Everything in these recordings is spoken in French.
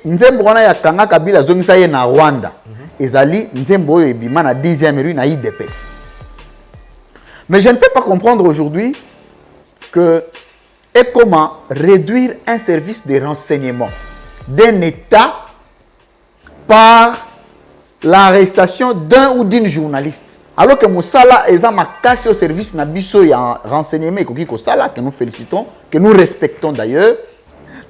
nzembo wana ya Kanga Kabila zongisa ye na Rwanda ezali nzembo oyo ebima na 10e rue na IDPS. Mais je ne peux pas comprendre aujourd'hui que et comment réduire un service de renseignement d'un État par l'arrestation d'un ou d'une journaliste. Alors que Moussala est ma casse au service na biso ya renseignement et Sala que nous félicitons, que nous respectons d'ailleurs.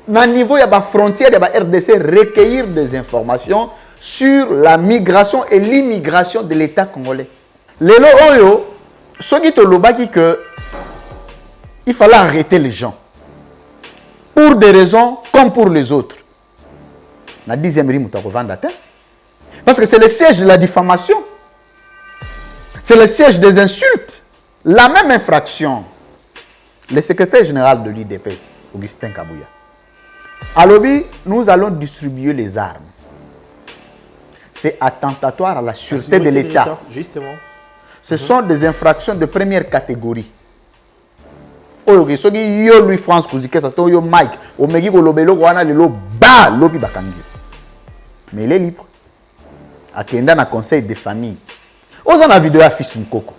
Na niveau ya ba frontière ya ba RDC recueillir des informations sur la migration et l'immigration de l'État congolais. Lelo oyo soki to lobaki que il fallait arrêter les gens pour des raisons comme pour les autres. Na 10e rue muta kovanda te. Parce que c'est le siège de la diffamation. C'est le siège des insultes. La même infraction. Le secrétaire général de l'IDPS, Augustin Kabouya. À Lobi, nous allons distribuer les armes. C'est attentatoire à la sûreté de l'État. Justement. Ce sont des infractions de première catégorie. Oyo soki yo Louis France Kouzike sato yo Mike omegi ko lobelo wana lelo ba lobi bakangi. Mais il est libre. Akenda na conseil de famille. Osons la vidéo à Fils Mukoko.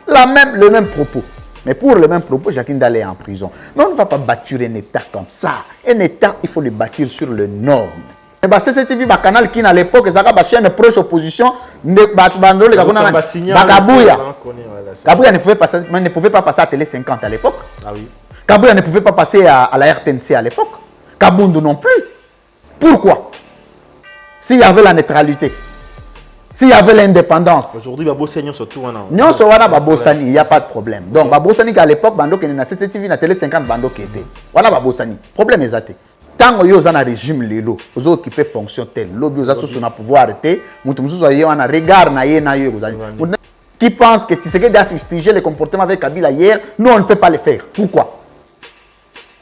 Le même propos. Mais pour le même propos, Jacques d'aller en prison. Mais on ne va pas bâtir un État comme ça. Un État, il faut le bâtir sur les normes. Et bah, CCTV, bah, canal qui à l'époque, ça a chaîne proche opposition, Kabouya ne pouvait pas passer à Télé 50 à l'époque. Ah oui. Kabouya ne pouvait pas passer à la RTNC à l'époque. Kabundu non plus. Pourquoi? S'il y avait la neutralité, s'il y avait l'indépendance. Aujourd'hui, Babosani surtout. Non, il n'y a pas de problème. Donc, Babosani à l'époque, Bando qui est na CCTV, na Télé 50, Bando qui était. Voilà Babosani. Problème est athée. Tant que vous avez un régime, vous occupez fonction telle. L'objet vous avez pouvoir arrêter. Vous avez un regard qui pense que Tshisekedi a fustigé le comportement avec Kabila hier. Nous, on ne peut pas le faire. Pourquoi?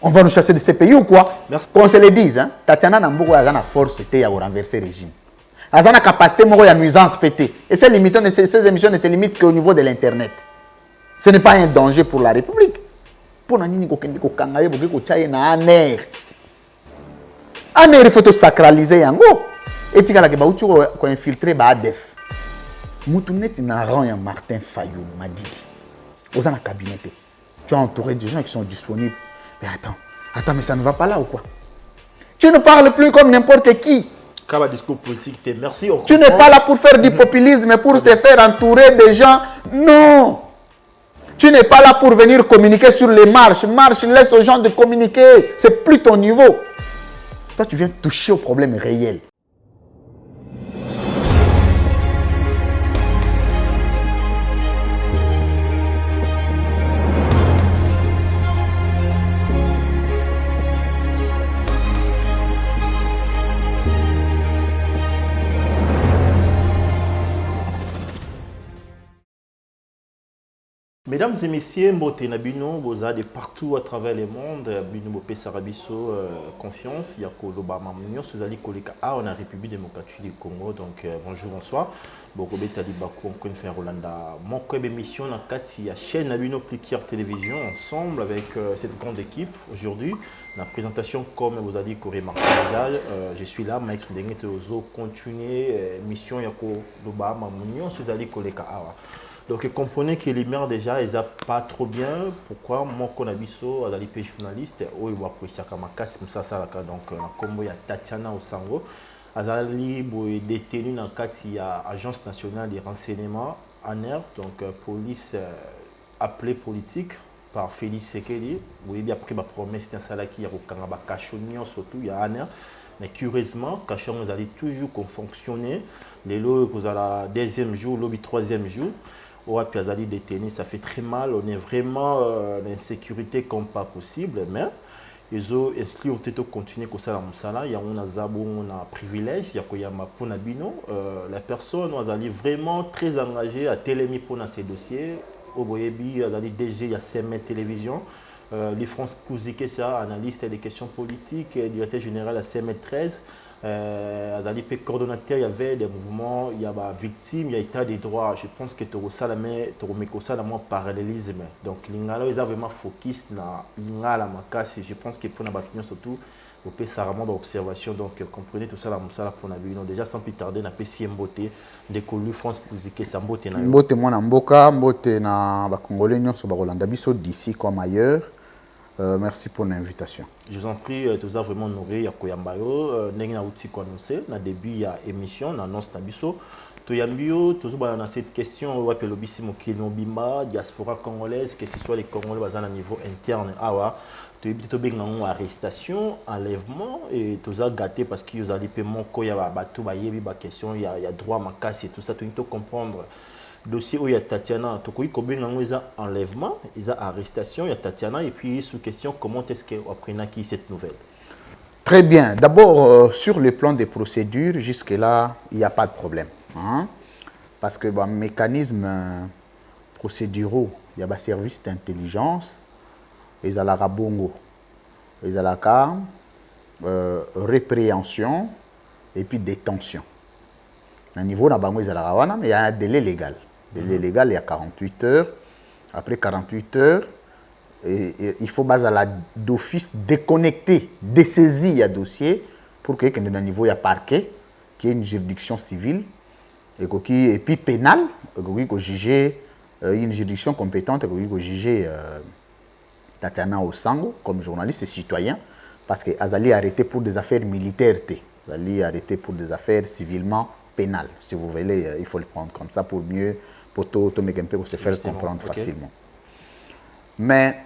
On va nous chasser de ces pays ou quoi? Qu'on se le dise, hein? Tatiana Nambourou a la force de renverser le régime. Elle a la capacité de nuisance pété. Et ces émissions ne se limitent qu'au niveau de l'Internet. Ce n'est pas un danger pour la République. Pour nous, il faut sacraliser. Et tu as infiltré ADF. Moutouneti n'a rien Martin Fayou, Madidi. Aux en cabinet. Tu as entouré des gens qui sont disponibles. Mais attends, mais ça ne va pas là ou quoi? Tu ne parles plus comme n'importe qui. Discours politique, merci. Tu n'es pas là pour faire du populisme, mais pour se faire entourer des gens. Non. Tu n'es pas là pour venir communiquer sur les marches. Marche, laisse aux gens de communiquer. C'est plus ton niveau. Toi, tu viens toucher au problème réel. Mesdames et messieurs, Mbote Nabino, vous avez de partout à travers le monde, Bino Bopé Sarabiso, confiance, Yako Lobama Munio, Suzali Koleka A, on a République démocratique du Congo, donc bonjour, bonsoir. Bokobé Talibakou, on fait Rolanda. Mon web émission, on a la chaîne Nabino Plikier Télévision, ensemble avec cette grande équipe. Aujourd'hui, la présentation, comme vous avez dit, Corée Marseillage, je suis là, Mike Ndengue Ozo, continuer, mission Yako Lobama Munio, Suzali Koleka A. Donc, comprenez que les maires déjà, ils n'ont pas trop bien. Pourquoi? Moi, je suis un journaliste, où il va apprécier ça. Donc, il y a Tatiana Osango. Elle est détenue dans l'Agence nationale des renseignements, ANER, donc police appelée politique par Félix Sekedi. Vous avez après ma promesse, c'est un salaire qui est au Canada, Cachonion surtout, il y a ANER. Mais curieusement, Cachon, vous allez toujours fonctionner. Les lots, vous avez le deuxième jour, le troisième jour. Ouais, puis Azali détenu, ça fait très mal. On est vraiment l'insécurité comme pas possible. Mais ils ont exclu au této continuer comme ça dans Moussala. Il y a un privilège, il y a un bino. La personne Azali vraiment très engagée à télémi pour ces dossiers. Au Boyebi, Azali DG, il y a CME Télévision. Les France Kouzike, c'est analyste des questions politiques, directeur général à CME 13. Azali coordonnateur, il y avait des mouvements, il y a des victimes, il y a état des droits. Je pense que tu as un parallélisme. Donc, ils ont vraiment focus sur l'ingala makasi. Je pense que pour la surtout au pays Sarama d'observation. Donc, comprenez tout ça, la moussa pour Nabino. Déjà, sans plus tarder, na PC Mbote, décollu France pour Zike, ça Mbote na. Mbote moi na Mboka, Mbote na Congolais, nous sommes Rolanda Bisso d'ici comme ailleurs. Merci pour l'invitation. Je vous en prie, tout ça vraiment honoré, ya Koyambayo, n'engina outil qu'on annonçait, na début il y a émission, na annonce Nabiso. Toyambio, toujours dans cette question, on va appeler l'obissi Mokino Bimba, diaspora congolaise, que ce soit les Congolais basés à niveau interne, tu as bien une arrestation, enlèvement, et tu as gâté parce qu'il y a des paiements, il y a des questions, il y a droit à ma casse et tout ça, tu dois comprendre. Dossier où il y a Tatiana, tu as combien de enlèvement, il y a arrestation, il y a Tatiana, et puis sous question, comment est-ce qu'on apprend qui cette nouvelle? Très bien. D'abord, sur le plan des procédures, jusque-là, il n'y a pas de problème. Hein? Parce que bon, mécanisme procéduraux, il y a un service d'intelligence, ils ont la bongo, ils ont la répréhension et puis détention. À niveau de bango, ils ont la mais il y a un délai légal. Le délai légal, il y a 48 heures. Après 48 heures, il faut baser d'office déconnecter, dessaisir le dossier pour que le niveau il y a parquet, qui est une juridiction civile et puis pénale, que juger une juridiction compétente, que juger Tatiana Osango comme journaliste et citoyen, parce que Azali est arrêté pour des affaires militaires, Azali est arrêté pour des affaires civilement pénales. Si vous voulez, il faut le prendre comme ça pour mieux, pour se faire comprendre facilement. Mais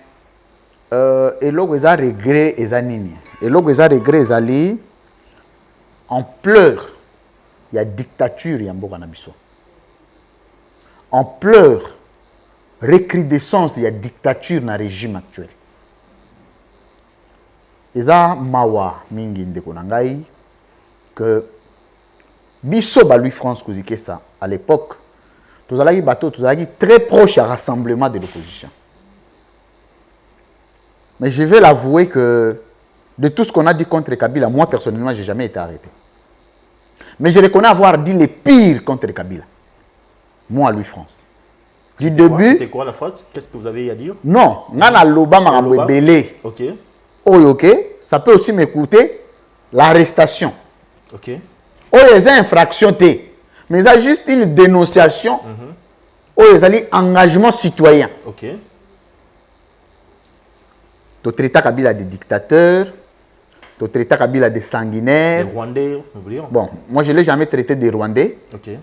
et là, ils ont regret, ils ont nini. Et là, ils ont regret, ils ont en pleurs. Il y a dictature, il y a Mboganabiso. En pleurs, recrudescence, il y a dictature dans le régime actuel. Ils ont mawa mingi ndekonangai que biso ba Louis France Kouzike ça à l'époque. Tous allez bateau, tous allez très proche à rassemblement de l'opposition. Mais je vais l'avouer que de tout ce qu'on a dit contre Kabila, moi personnellement, je n'ai jamais été arrêté. Mais je reconnais avoir dit les pires contre Kabila. Moi, Louis France. Du début. C'était quoi la phrase? Qu'est-ce que vous avez à dire? Non, Nana Loba m'a belé. Ok. Oh, ok. Ça peut aussi m'écouter l'arrestation. Ok. Oh, les infractions, mais ça juste une dénonciation. Oh, les engagement citoyen. Ok. Tu traites Kabila de dictateur, tu traites Kabila de sanguinaire. Les Rwandais, oublions. Bon, moi je ne l'ai jamais traité des Rwandais,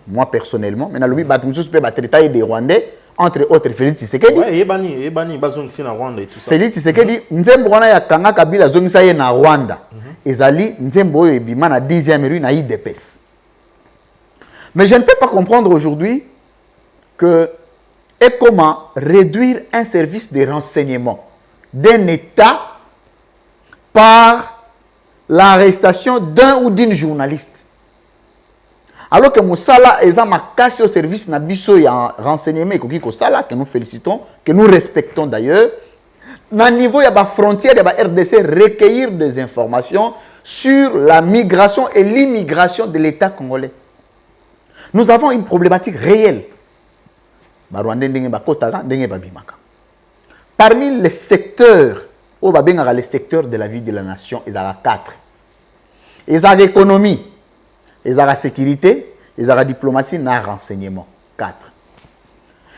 moi personnellement. Mais dans le but, je peux traiter des Rwandais, entre autres Félix Tshisekedi. Oui, il y a Rwanda et tout ça. Félix Tshisekedi, Nzembo ya Kanga Kabila zongisa ye na Rwanda. Ezali Nzembo ebima na 10e rue na IDPS. Mais je ne peux pas comprendre aujourd'hui que et comment réduire un service de renseignement d'un État par l'arrestation d'un ou d'une journaliste. Alors que Moussala est ma casse au service Nabiso et en renseignement que nous félicitons, que nous respectons d'ailleurs. Au niveau, il y a des frontières, il y a des RDC recueillir des informations sur la migration et l'immigration de l'État congolais. Nous avons une problématique réelle. Parmi les secteurs, les secteurs de la vie de la nation, il y a 4. Il y a l'économie, il y a la sécurité, il y a la diplomatie, il y a le renseignement. 4.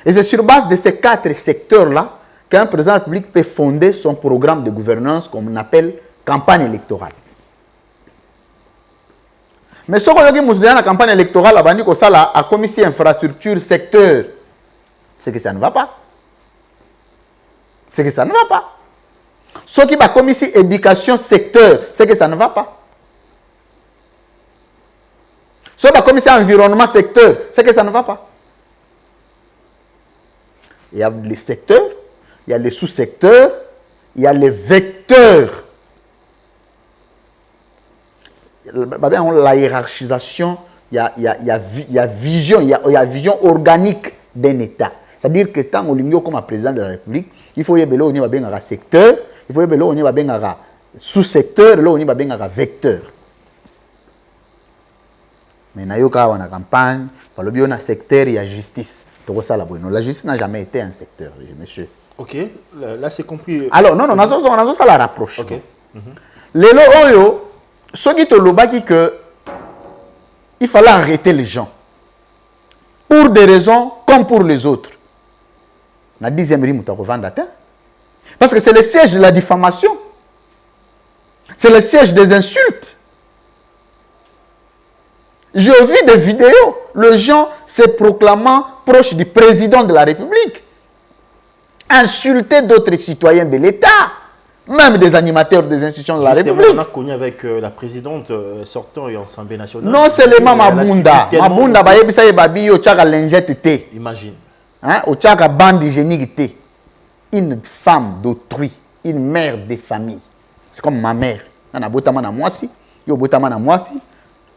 Et c'est sur base de ces 4 secteurs-là qu'un président de la République peut fonder son programme de gouvernance, comme on appelle campagne électorale. Mais ce qu'on a dit dans la campagne électorale, la commission infrastructure secteur, c'est que ça ne va pas. C'est que ça ne va pas. Ce qui va commission éducation secteur, c'est que ça ne va pas. Ce qui va commission environnement secteur, c'est que ça ne va pas. Il y a les secteurs, il y a les sous-secteurs, il y a les vecteurs. La hiérarchisation, il y a vision, il y a vision organique d'un État. C'est-à-dire que tant qu'on comme président de la République, il faut y avoir un secteur, il faut y avoir un sous-secteur, là on y a un vecteur. Mais il y a une campagne, il y a un secteur, il y a justice. La justice n'a jamais été un secteur, monsieur. Ok, là c'est compris. Alors, non, on a ça la rapproche. Okay. Lelo oyo, ce qui te lobaki que il fallait arrêter les gens. Pour des raisons comme pour les autres. La 10e rime, tu as parce que c'est le siège de la diffamation. C'est le siège des insultes. J'ai vu des vidéos, les gens se proclamant proches du président de la République, insulter d'autres citoyens de l'État, même des animateurs des institutions de la République. On a connu avec la présidente sortant et l'Assemblée nationale. Non seulement Mabunda. Mabunda, imagine. Hein, au tchaka bande hygiénique, une femme d'autrui, une mère de famille. C'est comme ma mère. On a botama na mwasi, yo botama na mwasi.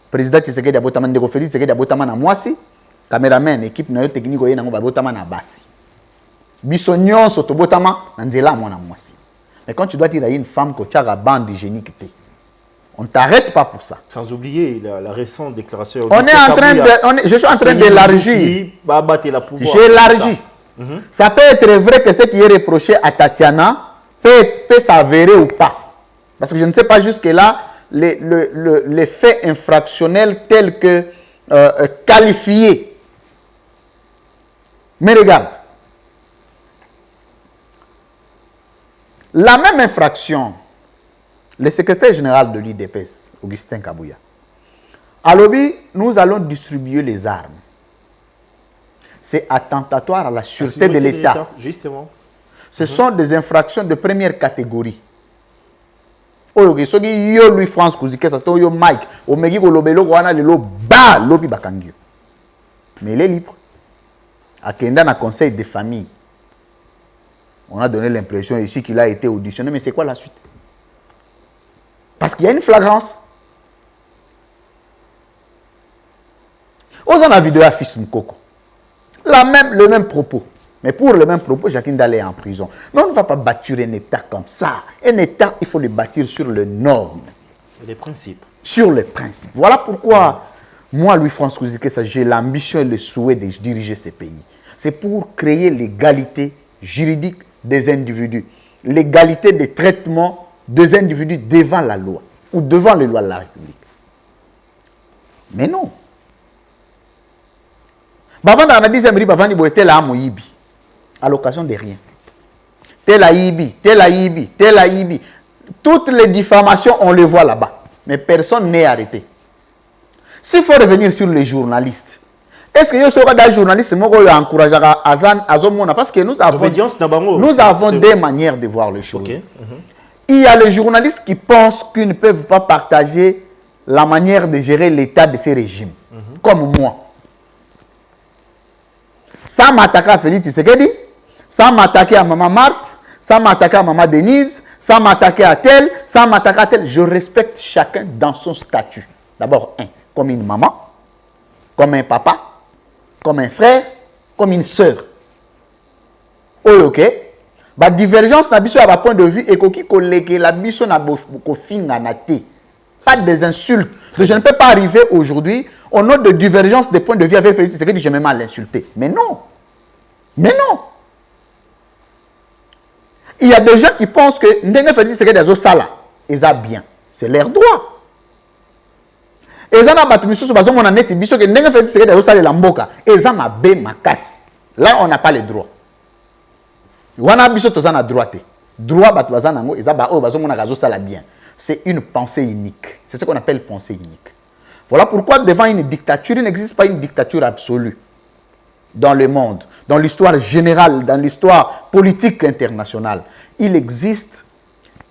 Président Tshisekedi a botama ndeko Félix Tshisekedi a botama na mwasi. Cameraman, équipe na yo technique oye na ngo ba botama na basi. Biso nyonso to botama na nzela mwana mwasi. Mais quand tu dois dire à une femme que tchaka bande hygiénique, on ne t'arrête pas pour ça. Sans oublier la récente déclaration. On est en train je suis en train d'élargir. J'élargis. Ça peut être vrai que ce qui est reproché à Tatiana peut s'avérer ou pas. Parce que je ne sais pas jusque-là les faits infractionnels tels que qualifiés. Mais regarde. La même infraction, le secrétaire général de l'IDPS, Augustin Kabouya, à Lobby, nous allons distribuer les armes. C'est attentatoire à la sûreté de l'État. Justement. Ce sont des infractions de première catégorie. Oyo soki yo Louis France Kouzike sa to yo Mike o meki ko lobelo ko wana lelo ba lobi bakangio. Mais il est libre. Akenda na conseil de famille. On a donné l'impression ici qu'il a été auditionné, mais c'est quoi la suite? Parce qu'il y a une flagrance. On a vidéo à Fils Mkoko. Le même propos. Mais pour le même propos, Jacqueline Dalle est en prison. Mais on ne va pas bâtir un État comme ça. Un État, il faut le bâtir sur les normes. Les principes. Sur les principes. Voilà pourquoi, moi, Louis-France Kouzikessa, j'ai l'ambition et le souhait de diriger ce pays. C'est pour créer l'égalité juridique des individus. L'égalité de traitement des individus devant la loi. Ou devant les lois de la République. Mais non. Avant dans la 10e rive, avant de tel à Moïbi, à l'occasion de rien. Tel à Ibi, tel à Ibi, tel à Ibi. Toutes les diffamations, on les voit là-bas. Mais personne n'est arrêté. S'il faut revenir sur les journalistes, est-ce que je serai des journalistes qui encouragent Azomona? Parce que nous avons des manières de voir les choses. Okay. Il y a les journalistes qui pensent qu'ils ne peuvent pas partager la manière de gérer l'état de ces régimes. Comme moi. Ça m'attaque à Félix Tshisekedi, ça m'attaque à Maman Marthe, ça m'attaque à Maman Denise, ça m'attaque à tel, ça m'attaque à tel. Je respecte chacun dans son statut. D'abord, comme une maman, comme un papa, comme un frère, comme une sœur. Ok? La divergence na biso à point de vue et qui collègue la biso na kofinga na té. Pas des insultes. Je ne peux pas arriver aujourd'hui au nom de divergence de points de vue avec Félix Tshisekedi, je me mal insulté. Mais non. Mais non. Il y a des gens qui pensent que Ndenge Félix Tshisekedi a sala, ils ont bien. C'est leur droit. Et ils ont battu sur bazon mon année biso que Ndenge Félix Tshisekedi a sala la mboka. Ils ont mabé makasi. Là on n'a pas le droit. Wana biso tozana droite. Droit bat bazana ngo ils ont ba o bazon mon akazo sala bien. C'est une pensée unique. C'est ce qu'on appelle pensée unique. Voilà pourquoi devant une dictature, il n'existe pas une dictature absolue dans le monde, dans l'histoire générale, dans l'histoire politique internationale. Il existe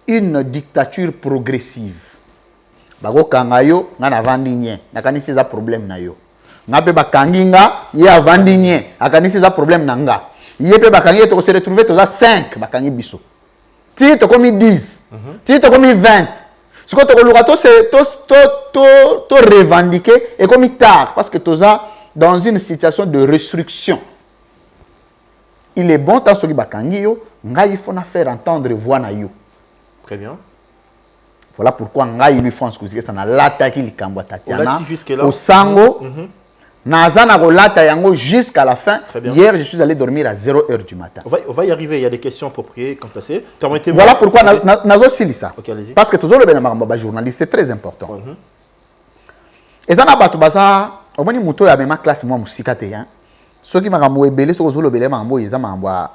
une dictature progressive. Bako kangayo ngana vandinye, nakanisi za problème na yo. Ngape bakanginga ye avandinye, akanisi za problème nanga. Yepe bakangi to se retrouver to za 5 bakangi biso. Ti to komi 10. Ti to komi 20. Ce que tu revendiquer et comme tard parce que tu es dans une situation de restriction. Il est bon tant que il faut faire entendre voix na yo. Très bien. Voilà pourquoi ngai lui France que ça na l'attaque il kambwa Tatiana au sango Nazana rolata yango jusqu'à la fin. bien. Hier, je suis allé dormir à 0h du matin. On va y arriver, il y a des questions appropriées quand c'est. Voilà pourquoi nazo silisa. Ok, allez-y. Parce que toujours le benamamba journaliste, c'est très important. Et ça n'a pas tout ça. Au moins, muto ya même classe moi musika te hein. Ceux qui m'ont ébélé, ceux qui ont ébélé, ils ont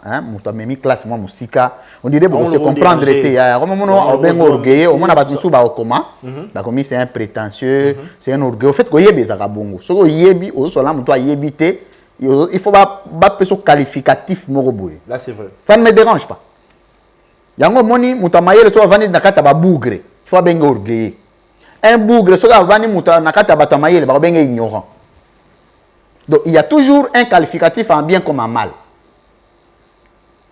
hein, muto même classe moi musika. On dirait pour se comprendre te. Au moment où on orgueilleux, au moins na batusu ba okoma. Ba komi c'est un prétentieux, c'est un orgueilleux. Au fait ko yebi za kabongo. Ceux qui yebi, au sola muto yebi te. Il faut pas peso qualificatif moko boye. Là c'est vrai. Ça ne me dérange pas. Yango moni muto mayele so vandi na kati ba bougre. Il faut benga orgueilleux. Un bougre so vandi muto na kati ba tamayele ba benga ignorant. Donc, il y a toujours un qualificatif en bien comme en mal.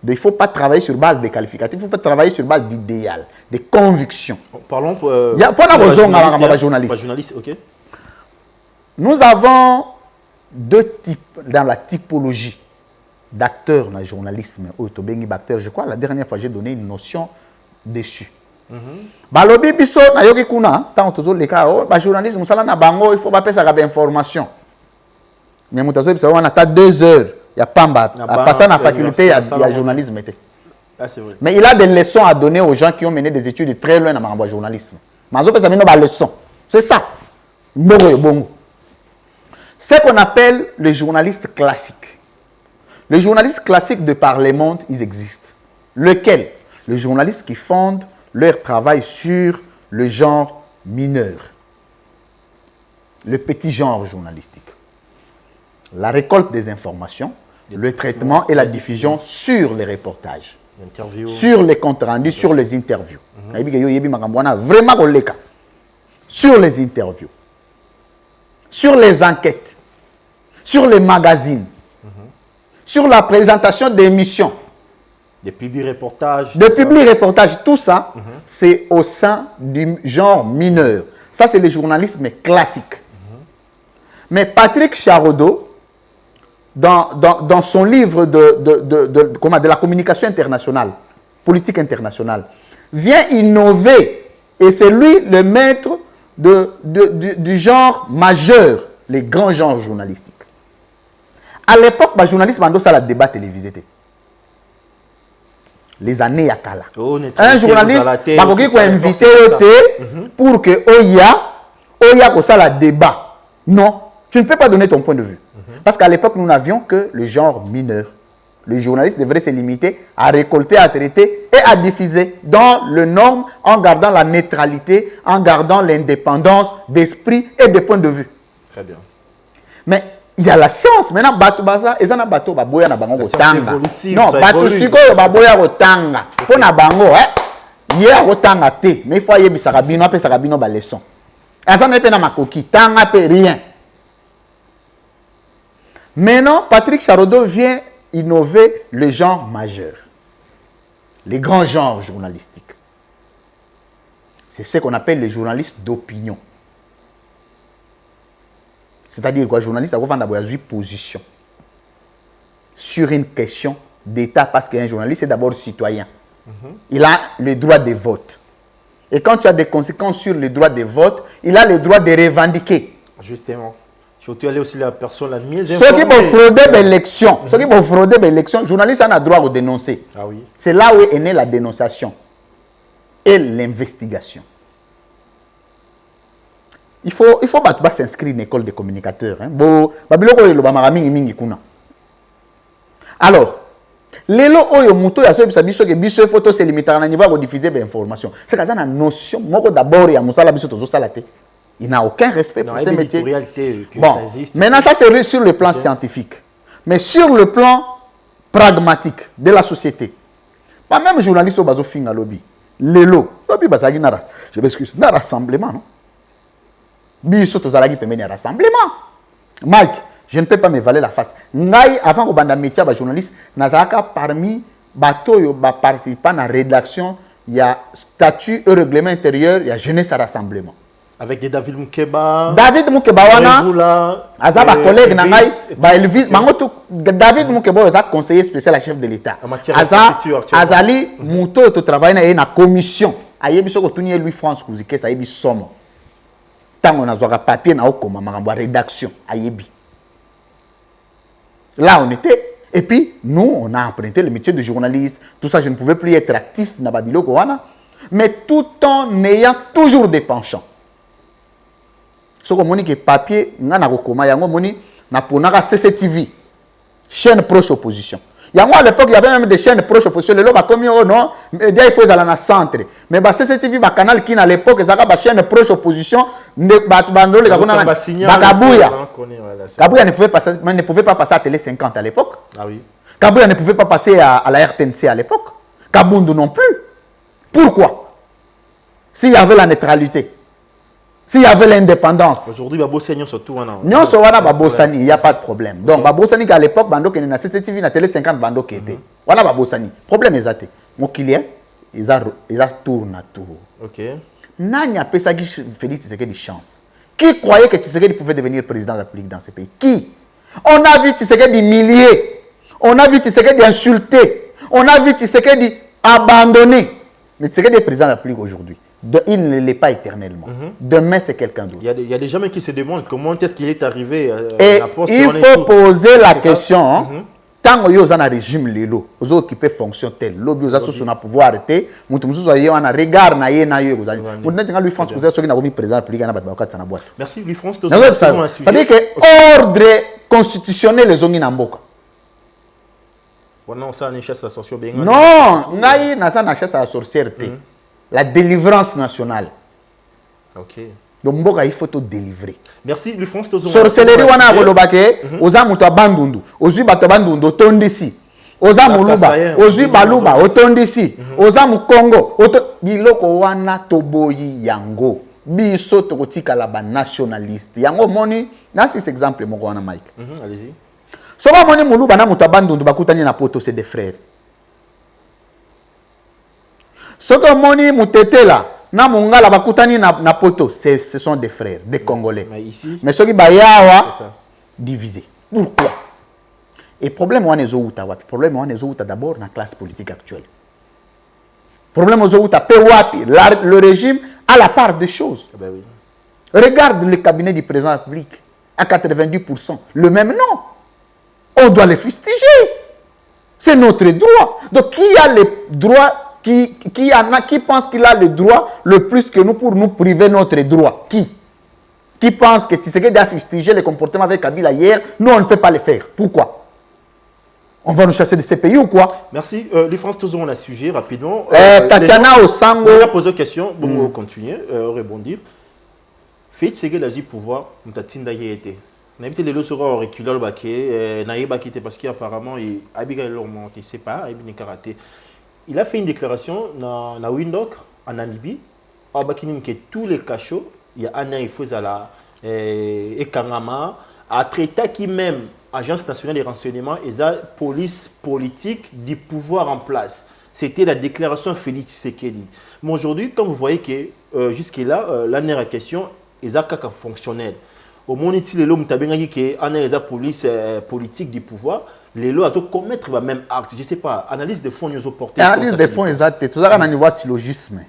Donc, il ne faut pas travailler sur base des qualificatifs, il faut pas travailler sur base d'idéal, de convictions. Parlons pour la journaliste. Okay. Nous avons deux types dans la typologie d'acteurs dans le journalisme. Je crois la dernière fois, j'ai donné une notion dessus. Balobi biso na yoki kuna, tant que les cas, journalisme, il faut pas faire ça information. Mais on a 2 heures. Il y a Pamba. À passer à la faculté, il y a journalisme. Mais il a des leçons à donner aux gens qui ont mené des études très loin dans le journalisme. Mais il y a des leçons. C'est ça. C'est ce qu'on appelle les journalistes classiques. Les journalistes classiques de par le monde, ils existent. Lequel? Les journalistes qui fondent leur travail sur le genre mineur. Le petit genre journalistique. La récolte des informations, le traitement et la diffusion sur les reportages, sur les comptes rendus, sur les interviews. Vraiment sur les interviews, sur les enquêtes, sur les magazines, sur la présentation d'émissions. Des publi-reportages. Des publi-reportages, tout ça, c'est au sein du genre mineur. Ça, c'est le journalisme classique. Mais Patrick Charodeau, dans son livre de la communication internationale, politique internationale, vient innover, et c'est lui le maître du genre majeur, les grands genres journalistiques. À l'époque, le journalisme a ça la débat télévisé. Les années Yakala. Un journaliste va invité pour que Oya ça la débat. Non, tu ne peux pas donner ton point de vue. Parce qu'à l'époque, nous n'avions que le genre mineur. Les journalistes devraient se limiter à récolter, à traiter et à diffuser dans le norme en gardant la neutralité, en gardant l'indépendance d'esprit et de point de vue. Très bien. Mais il y a la science. Maintenant, Batubaza, et ça n'a pas de baboya na bango tanga. Non, Batusiko baboya tanga. Pour na bango, il y a tanga te. Mais il faut y avoir sarabino, après sarabino ba leçon. Et ça n'est pas na makoki, tanga pe rien. Maintenant, Patrick Charodeau vient innover le genre majeur, les grands genres journalistiques. C'est ce qu'on appelle les journalistes d'opinion. C'est-à-dire quoi, journaliste, ça va avoir une position sur une question d'État, parce qu'un journaliste est d'abord citoyen. Il a le droit de vote. Et quand il y a des conséquences sur le droit de vote, il a le droit de revendiquer. Justement. Surtout, elle est aussi la personne la mieux informée. Ceux qui vont frauder l'élection, ceux qui vont frauder l'élection, le journaliste a le droit de dénoncer. Ah oui. C'est là où est née la dénonciation et l'investigation. Il faut s'inscrire à une école de communicateurs. Alors, lelo oyo muto ya so biso ke biso photo se limiter na niveau de diffuser des informations. C'est que ça na notion moko d'abord ya musala biso tozo sala te. Il n'a aucun respect pour ce métier. Bon, maintenant ça c'est sur le plan scientifique. Mais sur le plan pragmatique de la société. Pas même journaliste au bazo finga lobby. Lelo, lobby bazagi na je m'excuse, na rassemblement non. Biso tozalaki pembeni ya rassemblement. Mike, je ne peux pas me valer la face. Ngai avant ko banda métier ba journaliste, nazaka parmi bato yo ba participant à la rédaction, il y a statut et règlement intérieur, il y a jeunesse à rassemblement. Avec des David Moukeba. David Moukeba wana. Azaba collègue na ngai ba Elvis, bango David Moukeba est conseiller spécial à chef de l'État. Azali muto to travailler na commission. Ayebi soko tuni lui France Kouzike ça yebi somo. Tango na zoka papier na okoma makambo rédaction ayebi. Là, on était. Et puis, nous, on a emprunté le métier de journaliste. Tout ça, je ne pouvais plus être actif dans Babilo Kowana. Mais tout en ayant toujours des penchants. Ce que je dis, papier, je suis CCTV, chaîne proche opposition. À l'époque, il y avait même des chaînes proches opposition. Le loba comme non, il faut aller dans le centre. Mais CCTV, le canal qui à l'époque, il y a chaîne proche opposition. Kabouya ne pouvait pas passer à Télé 50 à l'époque. Ah oui. Kabouya ne pouvait pas passer à la RTNC à l'époque. Kabundu non plus. Pourquoi? S'il y avait la neutralité, s'il y avait l'indépendance. Aujourd'hui, Babosani surtout. Il n'y a pas de problème. Donc, Babosani à l'époque, Bando qui est dans CCTV, dans Télé 50, Bando qui était. Voilà Babosani. Problème est athée. Mon client, ils tournent à tour. Ok. N'a pas ça qui Félix Tshisekedi de chance. Qui croyait que Tshisekedi pouvait devenir président de la République dans ce pays? Qui? On a vu Tshisekedi humilié. On a vu Tshisekedi insulté. On a vu Tshisekedi abandonné. Mais Tshisekedi est président de la République aujourd'hui. Il ne l'est pas éternellement. Demain, c'est quelqu'un d'autre. Il y a des gens qui se demandent comment est-ce qu'il est arrivé à la poste. Il faut poser la question. Tant que vous avez un régime, vous occupez fonction telle. Vous avez un pouvoir. Vous avez un regard. Merci, Louis-France. C'est-à-dire que l'ordre constitutionnel est en Namboka. Non, on a la sorcière. La délivrance nationale. Ok. Donc, Mboka, il faut te délivrer. Merci, Louis-France. Sorcellerie, on a volobake, oza muto bandundu, ozu bato bandundu, otondisi. Oza muluba, ozu baluba, otondisi. Oza mukongo, biloko wana toboyi yango. Biso tokotika la ba nationaliste. Yango moni, na six exemple moko wana Mike. Allez-y. Soba moni muluba na muto bandundu bakutani na poto, c'est des frères. Ce que moni mutetela na mungala bakutani na poto, ce sont des frères, des Congolais. Mais ceux qui bayawa divisés. Pourquoi? Et problème on est wapi? Problème on est d'abord dans la classe politique actuelle. Problème on est wapi? Le régime a la part des choses. Ben oui. Regarde le cabinet du président de la République à 90%, le même nom. On doit le fustiger. C'est notre droit. Donc qui a le droit? Qui pense qu'il a le droit le plus que nous pour nous priver notre droit? Qui pense que Tshisekedi a fustigé le comportement avec Kabila hier? Nous, on ne peut pas le faire. Pourquoi? On va nous chasser de ces pays ou quoi? Merci. Les France, tous ont un sujet rapidement. Tatiana Osango. On va poser une question. Bon, on va continuer, rebondir. Félix Tshisekedi a dit pouvoir, nous avons été. Nous avons les sera reculé le baquet, parce qu'apparemment, il a ne sait pas, il a karaté. Il a fait une déclaration dans Windhoek, en Namibie, que tous les cachots, il y a un an, il faut et Kangama, à traiter qui même Agence nationale des renseignements et la police politique du pouvoir en place. C'était la déclaration Félix Tshisekedi. Mais aujourd'hui, quand vous voyez que jusque-là, l'année en question, ils ont un fonctionnel. Au moment où l'homme a dit que la police politique du pouvoir, les lois doivent commettre le même acte. Je ne sais pas, analyse des fonds nous ont porté. Analyse des fonds, exact. Tout ça, on a un niveau syllogisme.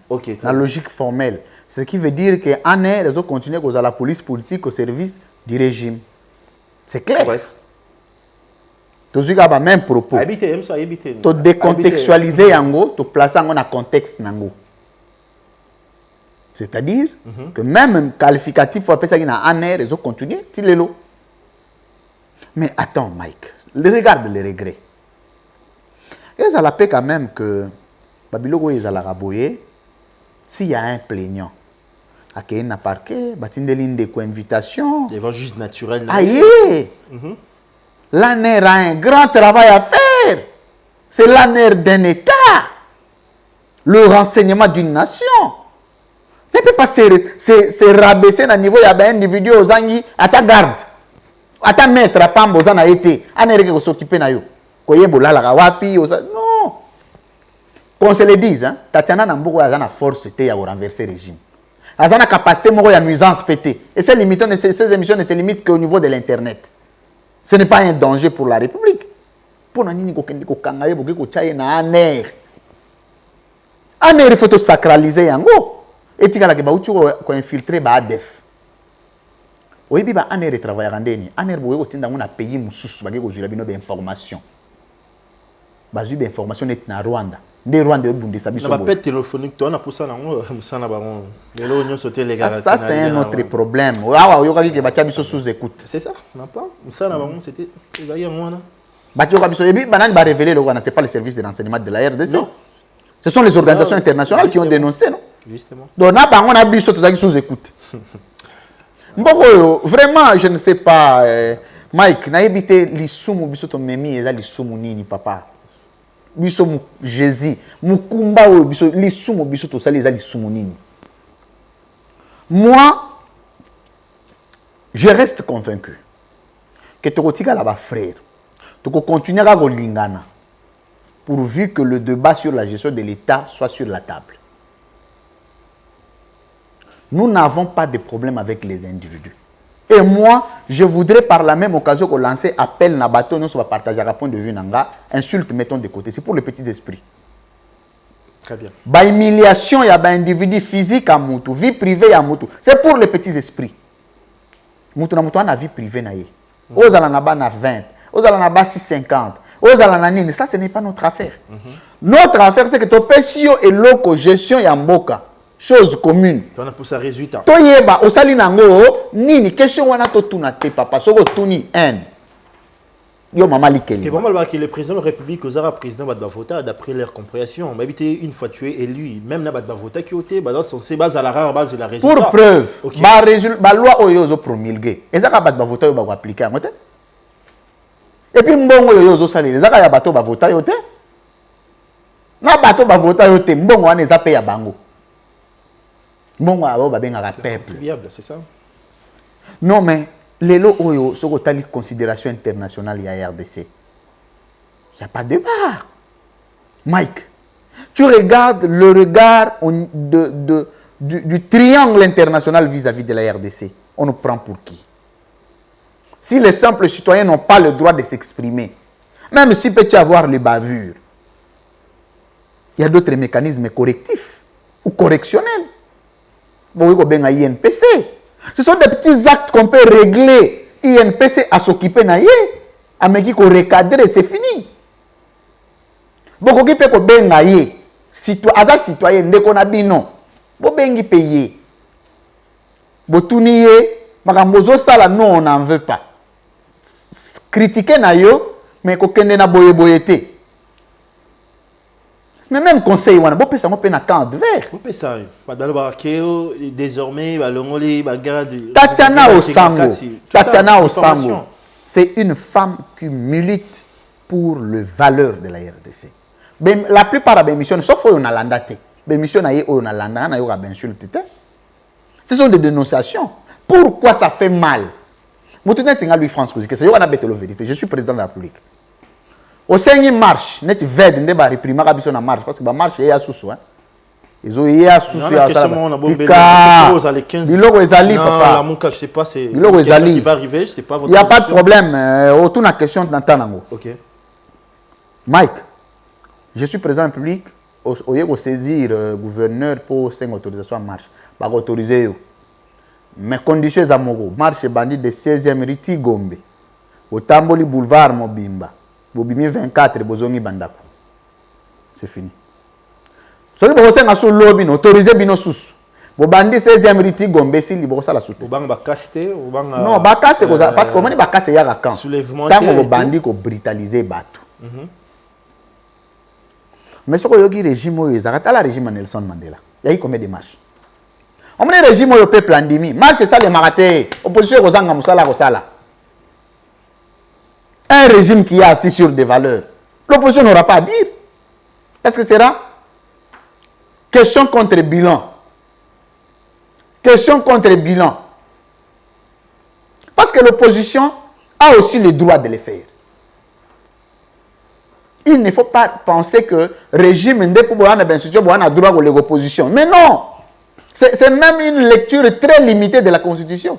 La logique formelle. Ce qui veut dire que année, les autres continuent à la police politique au service du régime. C'est clair. Bref. Tout ça, c'est le même propos. Tu décontextualiser yango, tu placer en contexte nango. C'est-à-dire que même qualificatif, il faut appeler ça une année, les autres continuent, mais attends, Mike. Regarde les regrets. Et ça la paix quand même que Babiloko est à la raboyer. S'il y a un plaignant, à qui il n'a parqué, il y a une invitation. Devant juste naturel. Aïe! L'ANER a un grand travail à faire. C'est l'ANER d'un État. Le renseignement d'une nation. Ne peut pas se rabaisser à niveau d'un individu aux angi à ta garde. À ta maître à Pambo, ça n'a été. Aner qui s'occuper na yo. Koyebola la wapi, non. Qu'on se le dise, hein. Tatiana Nambogo a la force à renverser le régime. Elle a la capacité de nuisance pété. Et ces émissions ne se limitent qu'au niveau de l'Internet. Ce n'est pas un danger pour la République. Pour nous, il faut sacraliser yango. Et tu as infiltré ADEF. oyebi ba aner de travail randeni aner boye kotinda ngona pays mususu bage ko jula bino be information bazu be information net na Rwanda nde Rwanda ebundisa biso na ba pète téléphonique to na poussa nango musana bango lelo nyo sauter les gars ça c'est un autre problème awa oyokaki ke batia biso sous écoute c'est ça n'a pas musana bango c'était ezali ngona batia biso yebi banani ba révéler le wana c'est pas le service de renseignement de la RDC non. Ce sont les organisations internationales qui ont dénoncé, non? Justement. Donc, on a vu surtout sous écoute. Bon, vraiment, je ne sais pas, Mike, na ebité lisumu bisoto memi eza lisumu nini papa. Biso Jésus, mukumba o biso lisumu bisoto sali eza lisumu nini. Moi, je reste convaincu que tokotika là-bas frère. Toko continuer à golingana. Pourvu que le débat sur la gestion de l'État soit sur la table. Nous n'avons pas de problème avec les individus. Et moi, je voudrais par la même occasion lancer appel na bateau, nous va partager un point de vue nanga, insulte mettons de côté, c'est pour les petits esprits. Très bien. Ba humiliation ya ba individu physique à mutu, vie privée à mutu, c'est pour les petits esprits. Mutu na mutu na vie privée na ye. Ozala na ba na 20, ozala na ba 650. Ça, ce n'est pas notre affaire. Notre affaire, c'est que tu pesio et loco gestion ya mboka. Chose commune. Tu as pour ça résultat. To yeba, osali nango, nini, question wana to tuna te papa, soko tuni en. Yo mama likeli. C'est vraiment que le président de la République, Ozara président Badbavota, d'après leur compréhension, m'a évité une fois tué élu, même na Badbavota qui était basé sur base à la rare base de la résultat. Pour preuve, okay. Ba loi oyo promulguer. Ezaka Badbavota yo ba appliquer en mote. Et puis mbongo yo zo sali ezaka ya bato ba vota yo te na bato ba vota yo te mbongo wana eza pe ya bango mbongo abo ba benga peuple viable c'est ça non mais lelo oyo soko tali considération internationale ya RDC il y a pas de débat Mike tu regardes le regard du triangle international vis-à-vis de la RDC on nous prend pour qui? Si les simples citoyens n'ont pas le droit de s'exprimer, même s'il peut y avoir les bavures, il y a d'autres mécanismes correctifs ou correctionnels. Vous voyez qu'il y a INPC. Ce sont des petits actes qu'on peut régler. INPC à s'occuper de à me dire qu'on recadre et c'est fini. Beaucoup qui peut bien citoyen dès qu'on a dit non. Vous bien payer. Vous tournez, sala non on n'en veut pas. Critiquer na yo mais ko kende na boyete. Mais même conseil wana bo pesa mo pe na camp adverse. Bo pesa pas dans le désormais ba longoli ba garde Tatiana Osango. C'est une femme qui milite pour les valeurs de la RDC. Ben, la plupart des missions sauf on a landate. Ben mission na ye on a landa na yo ba insulte. Ce sont des dénonciations. Pourquoi ça fait mal? Je suis président de la République. Au sein de marche, net vede ne ba réprimer biso na marche parce que ba marche ya susu hein. Ils ont ya susu ya ça. Biloko ezali papa. La monka je sais pas c'est biloko ezali qui va arriver, je sais pas votre. Il y a pas de problème autour de la question d'antanango. OK. Mike, je suis président de la République au yego saisir gouverneur pour 5 autorisations à marche. Ba autoriser yo. Mes conditions à Mogo, marche bandit de 16e riti Gombe. Au Tamboli boulevard Mobimba. Bobimi 24 bozongi bandako. C'est fini. Soki bokose na so lobby autorisé bino susu. Bo bandi 16e riti Gombe si libo ça la soute. Obang ba caster, obang non, ba casse parce que on ba casse ya quand. Soulèvement. Tant que bandi ko brutaliser bato. Mais ce que yogi régime oyo ezaka la régime Nelson Mandela. Il y a eu combien de marches? On a un régime au peuple endémique. Marche ça les marathés. Opposition aux Angam Sala. Un régime qui est assis sur des valeurs. L'opposition n'aura pas à dire. Est-ce que c'est là? Question contre bilan. Question contre bilan. Parce que l'opposition a aussi le droit de le faire. Il ne faut pas penser que le régime a le droit de l'opposition. Mais non! C'est même une lecture très limitée de la Constitution.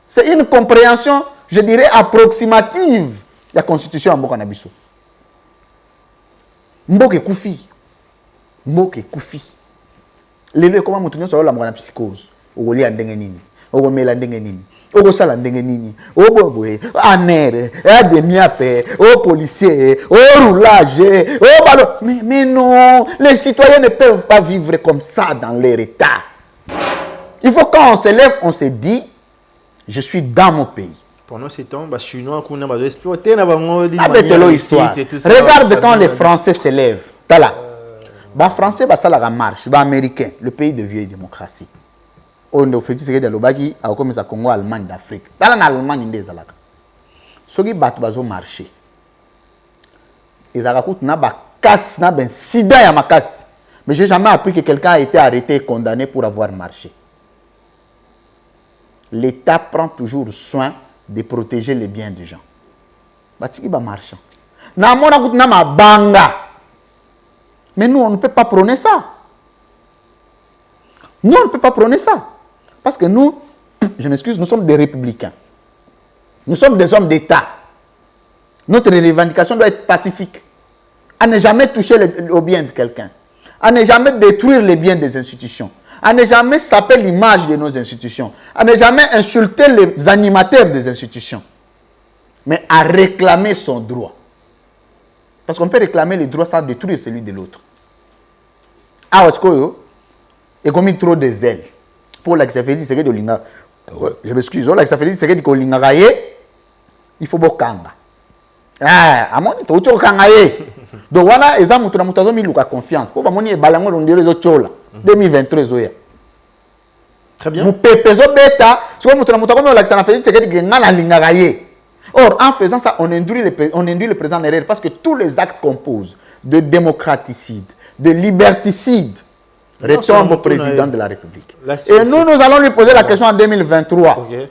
C'est une compréhension, je dirais, approximative de la Constitution en Bokanabiso. Mboke Koufi. Mboke Koufi. Les comment nous sur la psychose. oko mela ndenge nini oko sala ndenge nini o boye aner demi-ape o policier o roulage o ballon mais non, les citoyens ne peuvent pas vivre comme ça dans leur état. Il faut quand on se lève, on se dit je suis dans mon pays. Pendant ces temps, les Chinois qui ont exploité histoire. Regarde quand les Français se lèvent. Les Français, ça la marche. Les Américains, le pays de vieille démocratie. On a fait ce que le a comme ça Congo, Allemagne d'Afrique. Dans l'Allemagne, il y a ceux qui battent le marché. Ils ont casse, un sida à ma casse. Mais je n'ai jamais appris que quelqu'un a été arrêté et condamné pour avoir marché. L'État prend toujours soin de protéger les biens des gens. Batiki ba marchand. Na mona na ma banga. Mais nous on ne peut pas prôner ça. Nous on ne peut pas prôner ça parce que nous, je m'excuse, nous sommes des républicains. Nous sommes des hommes d'État. Notre revendication doit être pacifique. À ne jamais toucher au bien de quelqu'un. À ne jamais détruire les biens des institutions. À ne jamais saper l'image de nos institutions, à ne jamais insulter les animateurs des institutions, mais à réclamer son droit. Parce qu'on peut réclamer le droit sans détruire celui de l'autre. Ah, est-ce que il a mis trop de zèle pour la c'est que de l'inga. Je m'excuse, la c'est que de l'inga il faut bokanga. Ah, à mon to to kangaye. Donc voilà, les gens ont mis la confiance. Pour moni balango on dirait les autres 2023 zoya. Très bien. Mu pepezo beta, si vous montrez mon l'accent à Félix, c'est que ngana lingaraye. Or en faisant ça, on induit le président en erreur parce que tous les actes qu'on pose de démocraticide, de liberticide retombent au président de la République. Et nous allons lui poser la question en 2023. OK.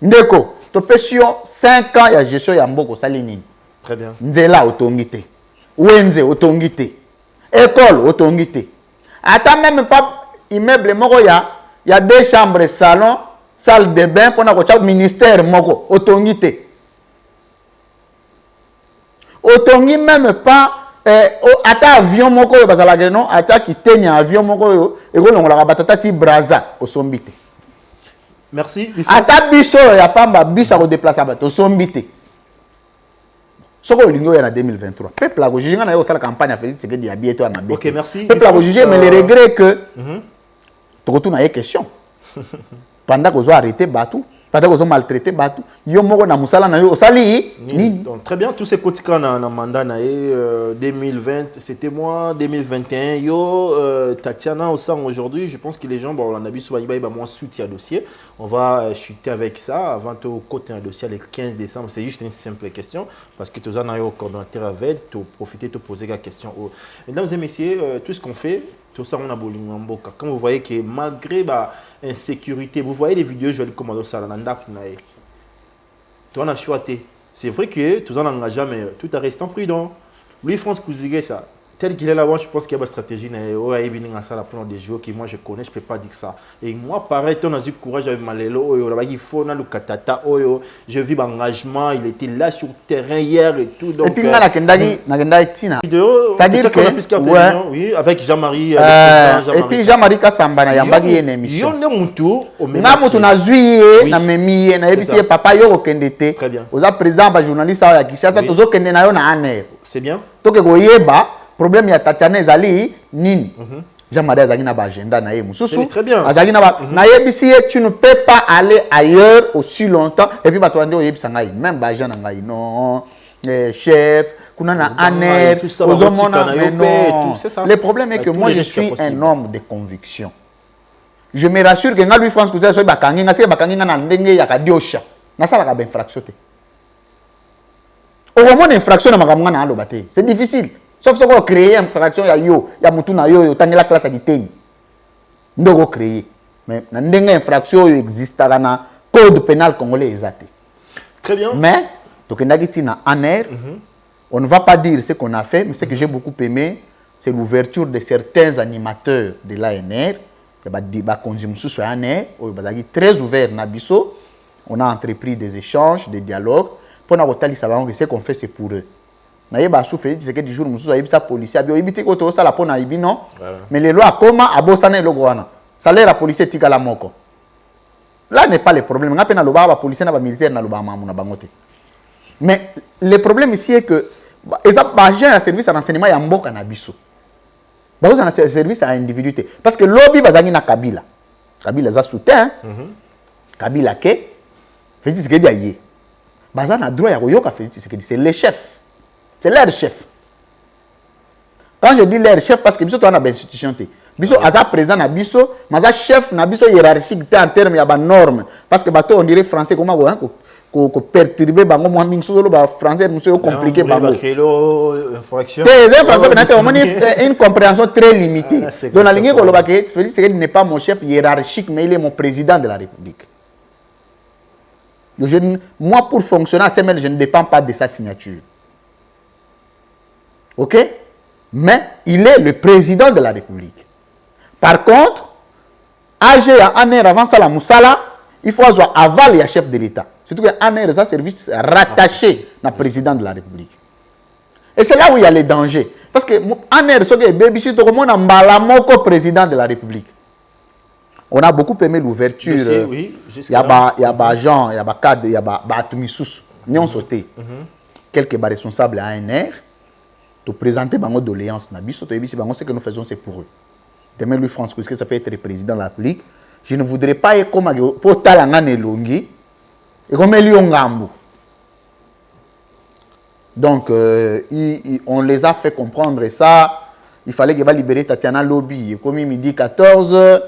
Ndeko, to pession 5 ans ya gestion ya mboko salinini. Très bien. Nzela otongité. Wenze otongité. École otongité. Attends même pas immeuble moko il y a 2 chambres, salon, salle de bain pour le ministère moko otongité. Otongi même pas ata avion moko yo bazala non ata kiteni avion moko yo ekolongola batata ti braza osombité. Merci. Ata biso ya pamba bisa ko déplacer bato osombité. Soko lingo ya na 2023. Peuple a jugé na yo sala campagne a fait ce que dia bieto na bieto. OK, merci. Peuple a jugé mais le regret que to retourne à question. Pendant que zo arrêté batou, pendant que zo maltraité batou, yo moko na musala na yo osali ni. Donc très bien tous ces côtés quand na mandat na 2020, c'était moi 2021 yo Tatiana au sang aujourd'hui, je pense que les gens bon on a vu souvent ba moins soutien dossier. On va chuter avec ça avant de côté un dossier le 15 décembre, c'est juste une simple question parce que tous en a eu coordonnateur avec tu profiter de poser la question. Mesdames et messieurs, tout ce qu'on fait tout ça, on a beau mboka. Quand vous voyez que malgré l'insécurité, vous voyez les vidéos, je vais le commander ça, on a choisi. C'est vrai que tout ça n'a jamais, tout en restant prudent. Lui, France Kouzigé, ça, tel qu'il est là-bas, je pense qu'il y a une stratégie. Pour des joueurs que moi je connais, je ne peux pas dire ça. Et moi, pareil, on a eu courage avec Malélo, il faut le Katata, je vis l'engagement, il était là sur le terrain hier et tout. Donc, et puis, c'est-à-dire que, ouais, oui, avec Jean-Marie. Et puis, Jean-Marie Kassamba, il y a une émission. Il y a un tour, papa yo okendete. Très bien. Aux président journaliste à Kishasa, tozo kende na yo na aner. C'est bien. Donc goyeba problème ya Tatiana ezali nini. Jean-Marie azali na ba agenda na ye mususu. Très bien. Azali na ba na yebisi tu ne peux pas aller ailleurs aussi longtemps et puis bato ande oyebisa ngai même ba agenda ngai non. Chef, kuna na aner, ozomona non. Le problème est que moi je suis un homme de conviction. Je me rassure que Ngalui France Kouza soit bakangi ngasi bakangi na ndenge ya kadiosha. Na sala ka ben infraction te. Au moment d'infraction na makamanga na alo baté. C'est difficile. Sauf si on créer une infraction ya yo, ya mutu na yo, tangela classe di teni. Ndoko créer. Mais na ndenge infraction yo existe na code pénal congolais exact. Très bien. Mais tokendaki tina aner. On ne va pas dire ce qu'on a fait, mais ce que j'ai beaucoup aimé, c'est l'ouverture de certains animateurs de l'ANR. Très ouvert Nabiso. On a entrepris des échanges, des dialogues. Pour nous que ce qu'on fait, c'est pour eux. Mais du jour policier mais les lois comment abosane le goana. Salaire la police tika la moko. Là n'est pas le problème. On a les policiers, les militaires, mais le problème ici est que les agents de service à renseignement y a beaucoup en abisso. Ils ont un service à individualité. Parce que lobby bazangi na Kabila. Kabila za soutien. Kabila ke Félix Tshisekedi aye. Bazana droit ya koyoka Félix Tshisekedi, c'est le chef. C'est leur chef. Quand je dis leur chef parce que biso to na ba institution te. Biso aza président na biso, maza chef na biso hiérarchique en termes ya ba normes parce que bato on dirait français comment ko perturber bango moi mingi solo ba français monsieur compliqué bango. Infraction. Les français ont une compréhension très limitée. Donc la ligne ko Félix Tshisekedi n'est pas mon chef hiérarchique mais il est mon président de la République. Moi pour fonctionner à CML, je ne dépends pas de sa signature. OK? Mais il est le président de la République. Par contre, AG un air avant ça la Moussala, il faut avoir aval et chef de l'État. Surtout qu'un air un service rattaché au président de la République. Et c'est là où il y a les dangers. Parce que un air ce que baby si tout le monde a président de la République. On a beaucoup aimé l'ouverture. Oui, il y a Jean, il y a cadre, il y a Atumissus. Nous avons sauté. Quelques responsables à ANR. Pour présenter bango doléance na biso to yebisi bango ce que nous faisons c'est pour eux. Demain lui France que ça peut être le président de la République. Je ne voudrais pas être comme pour talanga nelongi et comme Liongambu. Donc on les a fait comprendre ça, il fallait que va libérer Tatiana Lobby et comme midi 14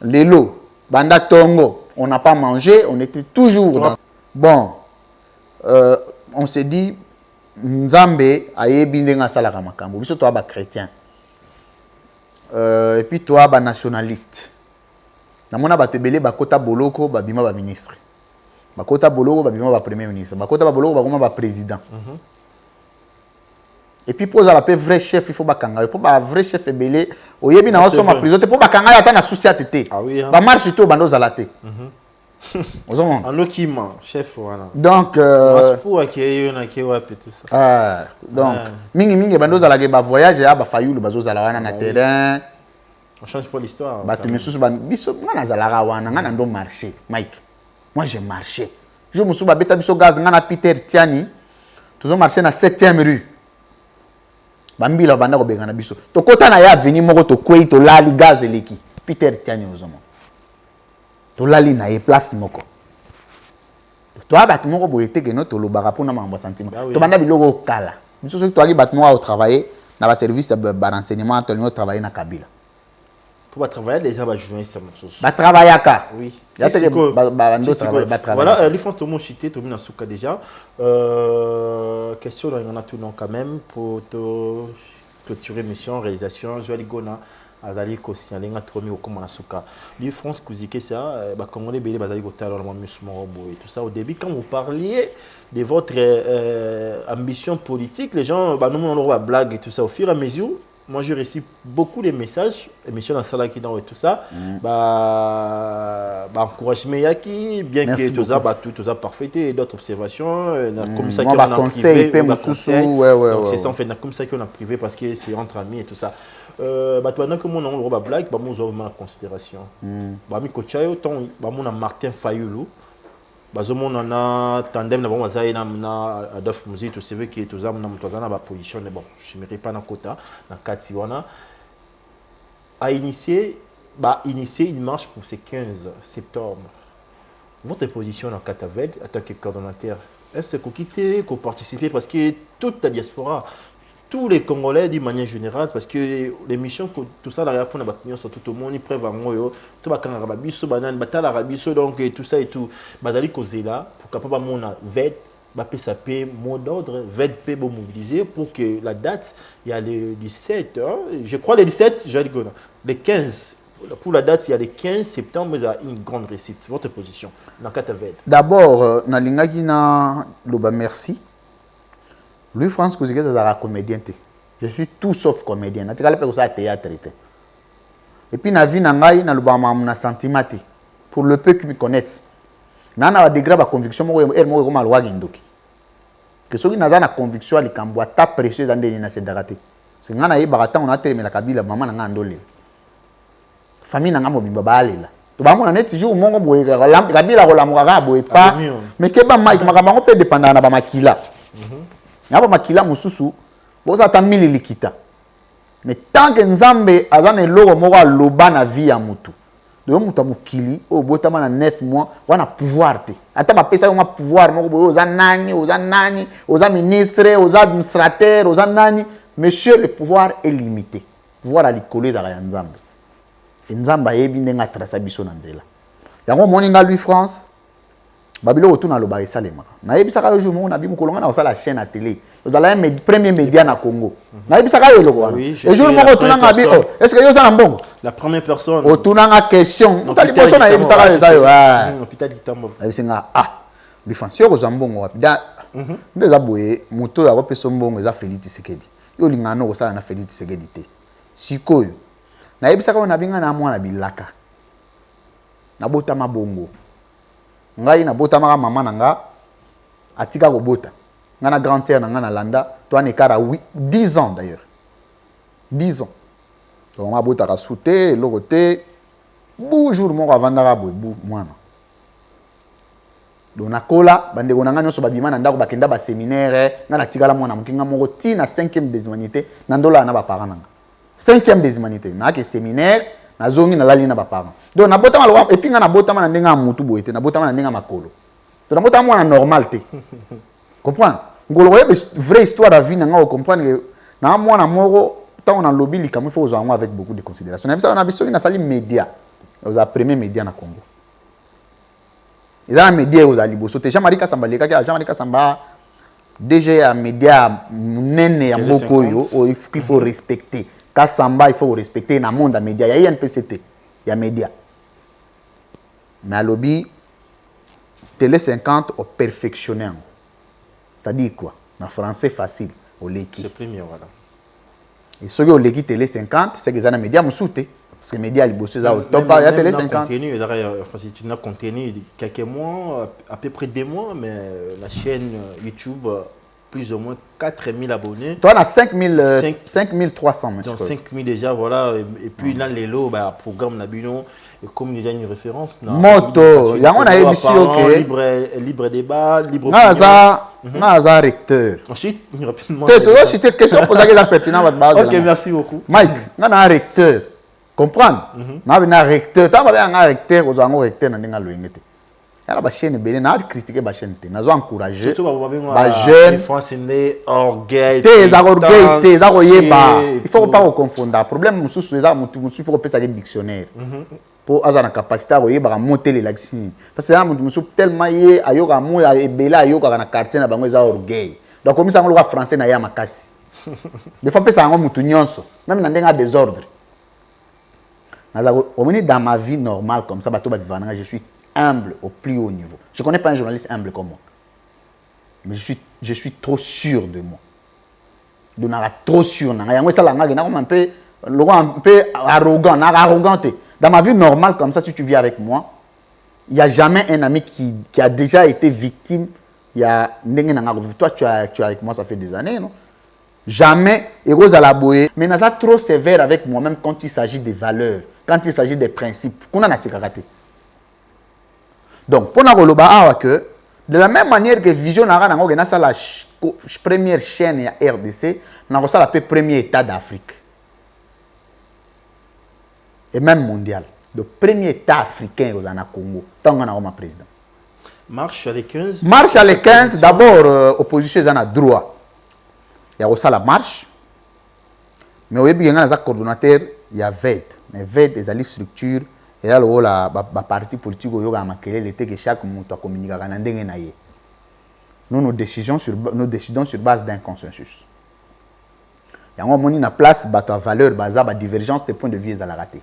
Lelo Banda Tongo, on n'a pas mangé, on était toujours dans bon on s'est dit Nzambe ayebi ndenga salaka makambo biso to ba chrétien et puis toi ba nationaliste namona ba tebele ba kota boloko ba bima ba ministre ba kota boloko ba bima ba premier ministre ba kota ba boloko ba koma ba président et puis pour la paix vrai chef il faut ba kanga pour ba vrai chef ebele oyebi na oso ma prison pour ba kanga ata na souci atete ba marche to bando zalate en okima chef wana donc pour accueillir na kewa pe tout ça donc mingi bando zalake ba voyage ya ba fayulu bazo zala wana na terrain on change pas l'histoire ba tumisu ba biso ngana zalaka wana ngana ndo marché Mike moi j'ai marché je me suis ba beta biso gaz ngana Peter Tiani toujours marché na 7e rue bambila banda ko benga na biso to kota na ya veni moko to kwei to lali gaz eleki Peter Tiani ozomo to lali na e place moko to abat moko boyete ke no to lobaka pona mambo sentiment to banda biloko kala biso so to aki bat moko au travailler na ba service ba renseignement to no travailler na Kabila pour travailler les gens ba journalistes ba travaillaka oui ya te ba travailler voilà les France to mo cité to mina suka déjà question on a tout non quand même pour te clôturer mission réalisation Joël Gona azali ko signaler nga tromi au comme suka les France kuzike ça ba congolais belé bazali ko tala na musulman et tout ça au début quand vous parliez de votre ambition politique les gens ba nous on va blague et tout ça au fur et à mesure moi je reçois beaucoup de messages émission dans Salaki dans et tout ça encouragement yaki bien que tout ça tout ça parfaité et d'autres observations comme ça qu'on a privé donc c'est ça en fait comme ça qu'on a privé parce que c'est entre amis et tout ça pendant que mon on va blague bah moi en considération bah mi coachayo ton bah mon Martin Fayulu bazomo na tandem na bon zaina na Adolphe Muzi to c'est vrai que tout ça na mutazana ba position mais bon je me pas na quota na kati wana a initié une marche pour ce 15 septembre. Votre position dans Kataved en tant que coordonnateur est-ce que vous quittez que participer parce que toute la diaspora tous les Congolais d'une manière générale parce que les missions tout ça la réaction na batunion sur tout le monde ils prévoient ngoyo tout ba kanga ba biso banane batala rabiso donc et tout ça et tout bazali kozela pour capable mona vet ba PSAP mot d'ordre vet pe bo mobiliser pour que la date il y a le 17 je crois le 17 je dis le 15 pour la date il y a le 15 septembre il y a une grande réussite votre position dans Kataved d'abord na lingaki na loba merci Louis France Kouzike c'est un comédien. Je suis tout sauf comédien. Je suis un théâtre. Et puis, na vie nangai na lubama na sentiment. Pour le peu qui me connaissent. Nana a degré ba conviction mo mo ma loi ndoki. Que ceux qui na na conviction ali kambwa ta précieuse andeni na sedagate. C'est ngana ye barata on a terminé la Kabila maman na ndole. Famille na ngamo bimba balela. to ba mona net jour mongo boye kabila ko lamuka boye pas mais ke ba Mike makambo peut dépendre na ba makila na ba makila mususu boza ta mili likita mais tant que nzambe azana eloko moko aloba na vie ya mutu do muta mukili o botama na 9 mois wana pouvoir te ata ba pesa yo pouvoir moko boye oza nani oza ministre oza administrateur oza nani monsieur le pouvoir est limité pouvoir ali coller dans ya nzambe nzambe ayebi ndenga trasa biso na nzela yango moninga lui France babilo otuna loba esalemaka na yebisaka yo jour mo na bi mukolonga na osala chaîne à télé ozala un premier média na Congo na yebisaka yo loko wana et jour mo otuna ngabi est-ce que yo za na mbongo la première personne otuna nga question otali boso na yebisaka yo za yo hôpital Kitambo abisenga lui France yo za mbongo wapi da ndeza boye moto ya kopesa mbongo za Félix Tshisekedi yo lingano ko sala na Félix Tshisekedi te sikoyo na yebisaka yo na binga na mwana bilaka na bota mabongo ngai na bota maka mama nanga atika ko bota ngana grand-père nanga na landa to an écart à 10 ans d'ailleurs 10 ans donc ma bota ka souté le côté bonjour mon avandaka boy bu mwana dona kola bande ko nanga nyoso babima na ndako bakenda ba séminaire ngana tikala mwana mukinga moko ti na 5e des humanités na ndola na ba parents nanga 5e des humanités na ke séminaire na zongi na lali na ba parents donc na botama lo et puis na botama na ndenga mutu boyete na botama na ndenga makolo to na botama na normal te comprendre ngolo yebe vraie histoire à vie na nga comprendre que na mwana moko tant on a lobby li comme il faut aux avec beaucoup de considération na bisa na biso na sali média aux a premier média na Congo ils ont média aux aliboso te Jean-Marie Kasamba le kaka Jean-Marie Kasamba DG à média nene ya mboko yo il faut respecter Kasamba il faut respecter na monde à média il y a INPCT il y a média mais à lobby Télé 50 au perfectionné c'est-à-dire quoi en français facile au leki c'est premier voilà et ceux qui au leki Télé 50 c'est que ça na média musuté parce que média liboso ça au top il y a Télé 50 contenu si tu n'as contenu quelques mois à peu près 2 mois mais la chaîne YouTube plus ou moins 4000 abonnés. Toi, on a 5300. Donc 5000 déjà, voilà. Et puis là, les lots, bah, programme Nabino, comme déjà une référence. Moto, il y a un ABC, ok. Libre débat, libre opinion. Un recteur. Ensuite, rapidement. Tu as question pour ça qui est pertinent votre base. Ok, merci beaucoup. Mike, on a un recteur. Comprendre? On a un recteur. Tu as un recteur, on a un recteur dans le yala ba chaîne belé na critiquer ba chaîne te nazo encourager ba jeune France né orgueil te za orgueil te za koyeba il faut pas confondre problème mususu za mutu il faut pesa le dictionnaire pour azana capacité à koyeba monter les laxi parce que mutu mususu tellement yé ayoka mu ya ebela ayoka na quartier na bango za orgueil donc comme ça ngolo ka français na ya makasi il faut pesa ngo mutu nyonso même na ndenga désordre naza au moins dans ma vie normale comme ça bato ba vivana je suis humble au plus haut niveau. Je ne connais pas un journaliste humble comme moi. Mais je suis trop sûr de moi. Je suis trop sûr. Je suis un peu arrogant. Dans ma vie normale, comme ça, si tu vis avec moi, il n'y a jamais un ami qui a déjà été victime. Toi, tu es avec moi, ça fait des années, non? Jamais. Mais je suis trop sévère avec moi-même quand il s'agit des valeurs, quand il s'agit des principes. Qu'on a assez karaté. Donc, pour nous que de la même manière que Vision Nara la première chaîne ya RDC, nous avons la premier État d'Afrique. Et même mondial. Le premier État africain au Congo. Tant qu'on a un président. Marche à les 15. Marche à les 15. D'abord, opposition est en droit. Il y a aussi la marche. Mais au début, il y a un coordonnateur, il y a VED. Mais VED est une structure. Et là, le parti politique était que chaque monde a communiqué avec nous. Nous décidons sur base d'un consensus. Il y a une place, la valeur, la divergence des points de vue à la raté.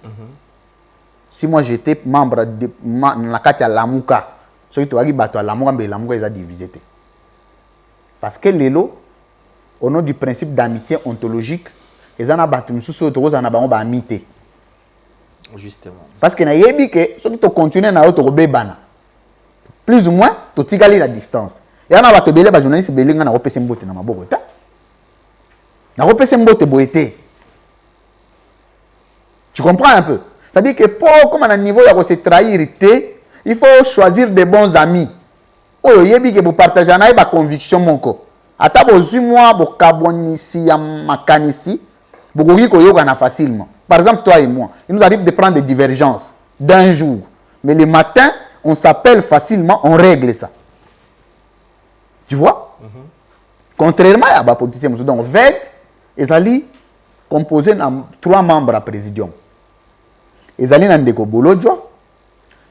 Si moi j'étais membre de la Katia Lamouka, ce qui est Lamouka est divisé. Parce que les lots, au nom du principe d'amitié ontologique, ils ont battu amitié. Justement. Parce que ceux qui continuent à faire plus ou moins, tu as la distance. Et on a des journalistes qui ont repéré un bote dans ma boîte. On a repéré un bote boité. Tu comprends un peu? C'est-à-dire que pour comme à un niveau il se trahir, il faut choisir des bons amis. Oh, yebi que vous partagez ma conviction mon ko. Ata bozu moi bo kabonisi ya makanisi, bokoki koyokana facilement. Par exemple toi et moi, il nous arrive de prendre des divergences d'un jour, mais le matin on s'appelle facilement, on règle ça. Tu vois? Contrairement à la politicien, donc VED, ils allaient composer 3 membres à présidium. Ils allaient Nandeko Bolodjo,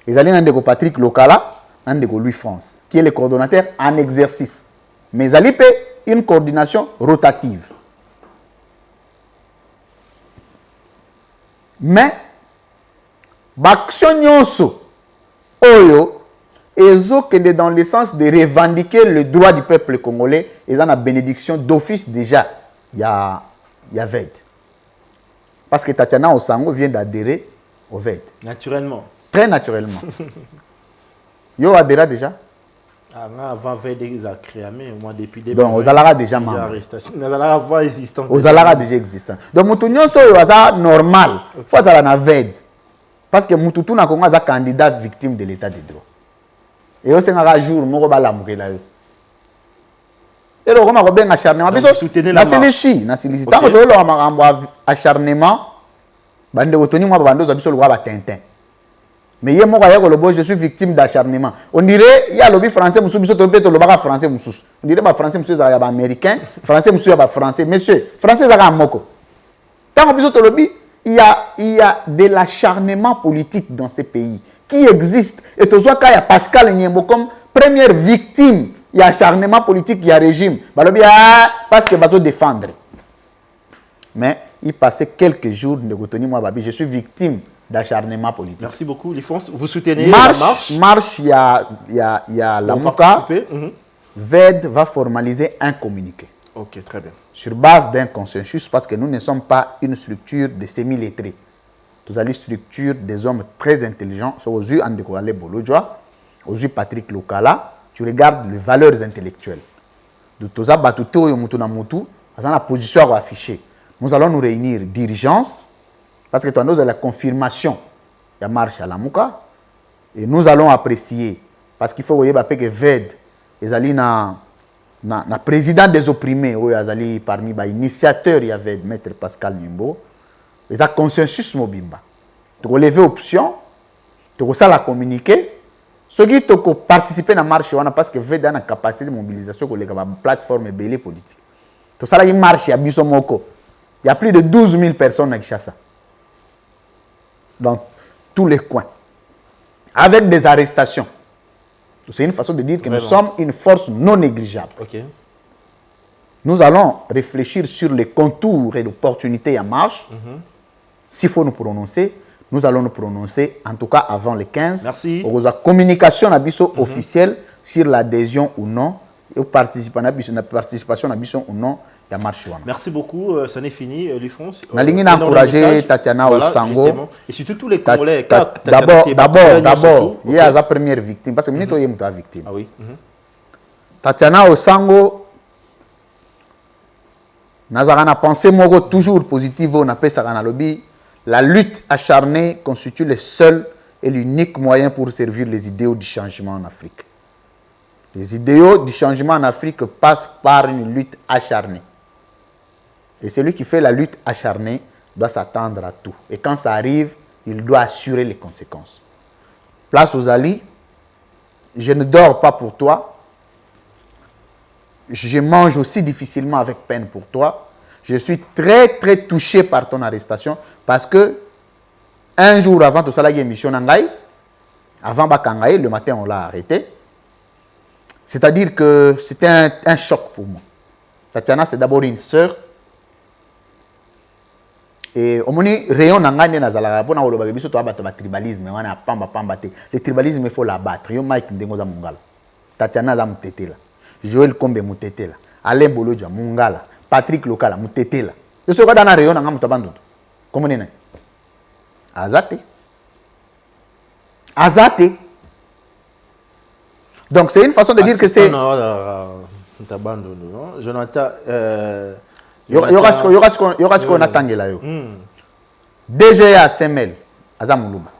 ils allaient Nandeko Patrick Lokala, Nandeko Louis France, qui est le coordonnateur en exercice. Mais ils allaient une coordination rotative. Mais, l'action Nyonso, Oyo, ils ont dans le sens de revendiquer le droit du peuple congolais. Ils ont la bénédiction d'office déjà. Il y a VED. Parce que Tatiana Osango vient d'adhérer au VED. Naturellement. Très naturellement. Yo adhéré déjà? Avant VED, ils ont créé, mais moi depuis début. Donc, aux Alara déjà membre. Aux Alara déjà existant. Donc, Moutounion, c'est normal. Il faut que na VED. Parce que Moutoutou n'a pas un candidat victime de l'état de droit. Et aussi, un jour, nous avons la mourir là. Et donc, on a bien acharnement. Vous soutenez la marche. Tant que vous avez acharnement, vous avez un Tintin. Mais je suis victime d'acharnement. On dirait il y a le français, français. On dirait que français, monsieur, est américain, français, monsieur, est français. Monsieur, français, est un moko. Tant que il y a de l'acharnement politique dans ces pays qui existe. Et tout ça, il y a Pascal Nyembo comme première victime. Il y a acharnement politique, il y a régime. Parce que va se défendre. Mais il passait quelques jours de retenir moi, je suis victime d'acharnement politique. Merci beaucoup, Lifons. Vous soutenez la marche? Marche, il y a la MOUCA. VED va formaliser un communiqué. Ok, très bien. Sur base d'un consensus, parce que nous ne sommes pas une structure de semi-lettrés. Nous avons une structure des hommes très intelligents. Aux yeux Andekouale Bolodjoa, aux yeux Patrick Lokala, tu regardes les valeurs intellectuelles. De Toza Batuto et Mutuna Mutu, dans la position affichée. Nous allons nous réunir d'urgence, parce que nous avons la confirmation de la marche à la MOUCA, et nous allons apprécier, parce qu'il faut voir que VED, ils allaient na président des opprimés, ils parmi les initiateurs, il y avait maître Pascal Nyembo, ils ont consensus mobimba. Tu as levé option, tu as communiqué. Ceux qui ont participé à la marche, parce que VED a une capacité de mobilisation pour les plateformes belé politiques. Tout ça, il marche à Bissomoko. Il y a plus de 12 000 personnes à Kinshasa. Dans tous les coins. Avec des arrestations. C'est une façon de dire que nous sommes une force non négligeable. Okay. Nous allons réfléchir sur les contours et l'opportunité en marche. S'il faut nous prononcer, nous allons nous prononcer, en tout cas avant le 15. Merci. Pour la communication officielle sur l'adhésion ou non, et la participation ou non de la marche. Merci beaucoup, ça n'est fini, Lifons. On a encouragé Tatiana Osango. Et surtout tous les Congolais. D'abord, il y a sa première victime, parce que nous sommes une victime. Ah oui. Tatiana Osango, nous avons pensé toujours positive, on appelle ça dans le lobby. La lutte acharnée constitue le seul et l'unique moyen pour servir les idéaux du changement en Afrique. Les idéaux du changement en Afrique passent par une lutte acharnée. Et celui qui fait la lutte acharnée doit s'attendre à tout. Et quand ça arrive, il doit assurer les conséquences. Place aux alliés, je ne dors pas pour toi. Je mange aussi difficilement avec peine pour toi. Je suis très, très touché par ton arrestation parce que un jour avant tout ça, la émission Nangaï, avant Bakangaï, le matin, on l'a arrêté. C'est-à-dire que c'était un choc pour moi. Tatiana, c'est d'abord une sœur. Et au moment où rayon Nangaï n'a pas de tribalisme. Le tribalisme, il faut l'abattre. Yo Mike Ndengoza Mungala. Tatiana za mutetela. Joël Kombe mutetela. Alain Bolodja Mungala. Patrick Lokala mutetela. Je suis dans un rayon Nangaï mutabando. Comment on est? Azate. Azate. Donc c'est une façon de dire que c'est. Jonathan. Il y aura ce qu'on attend là. DGA SML, aza Moulouba.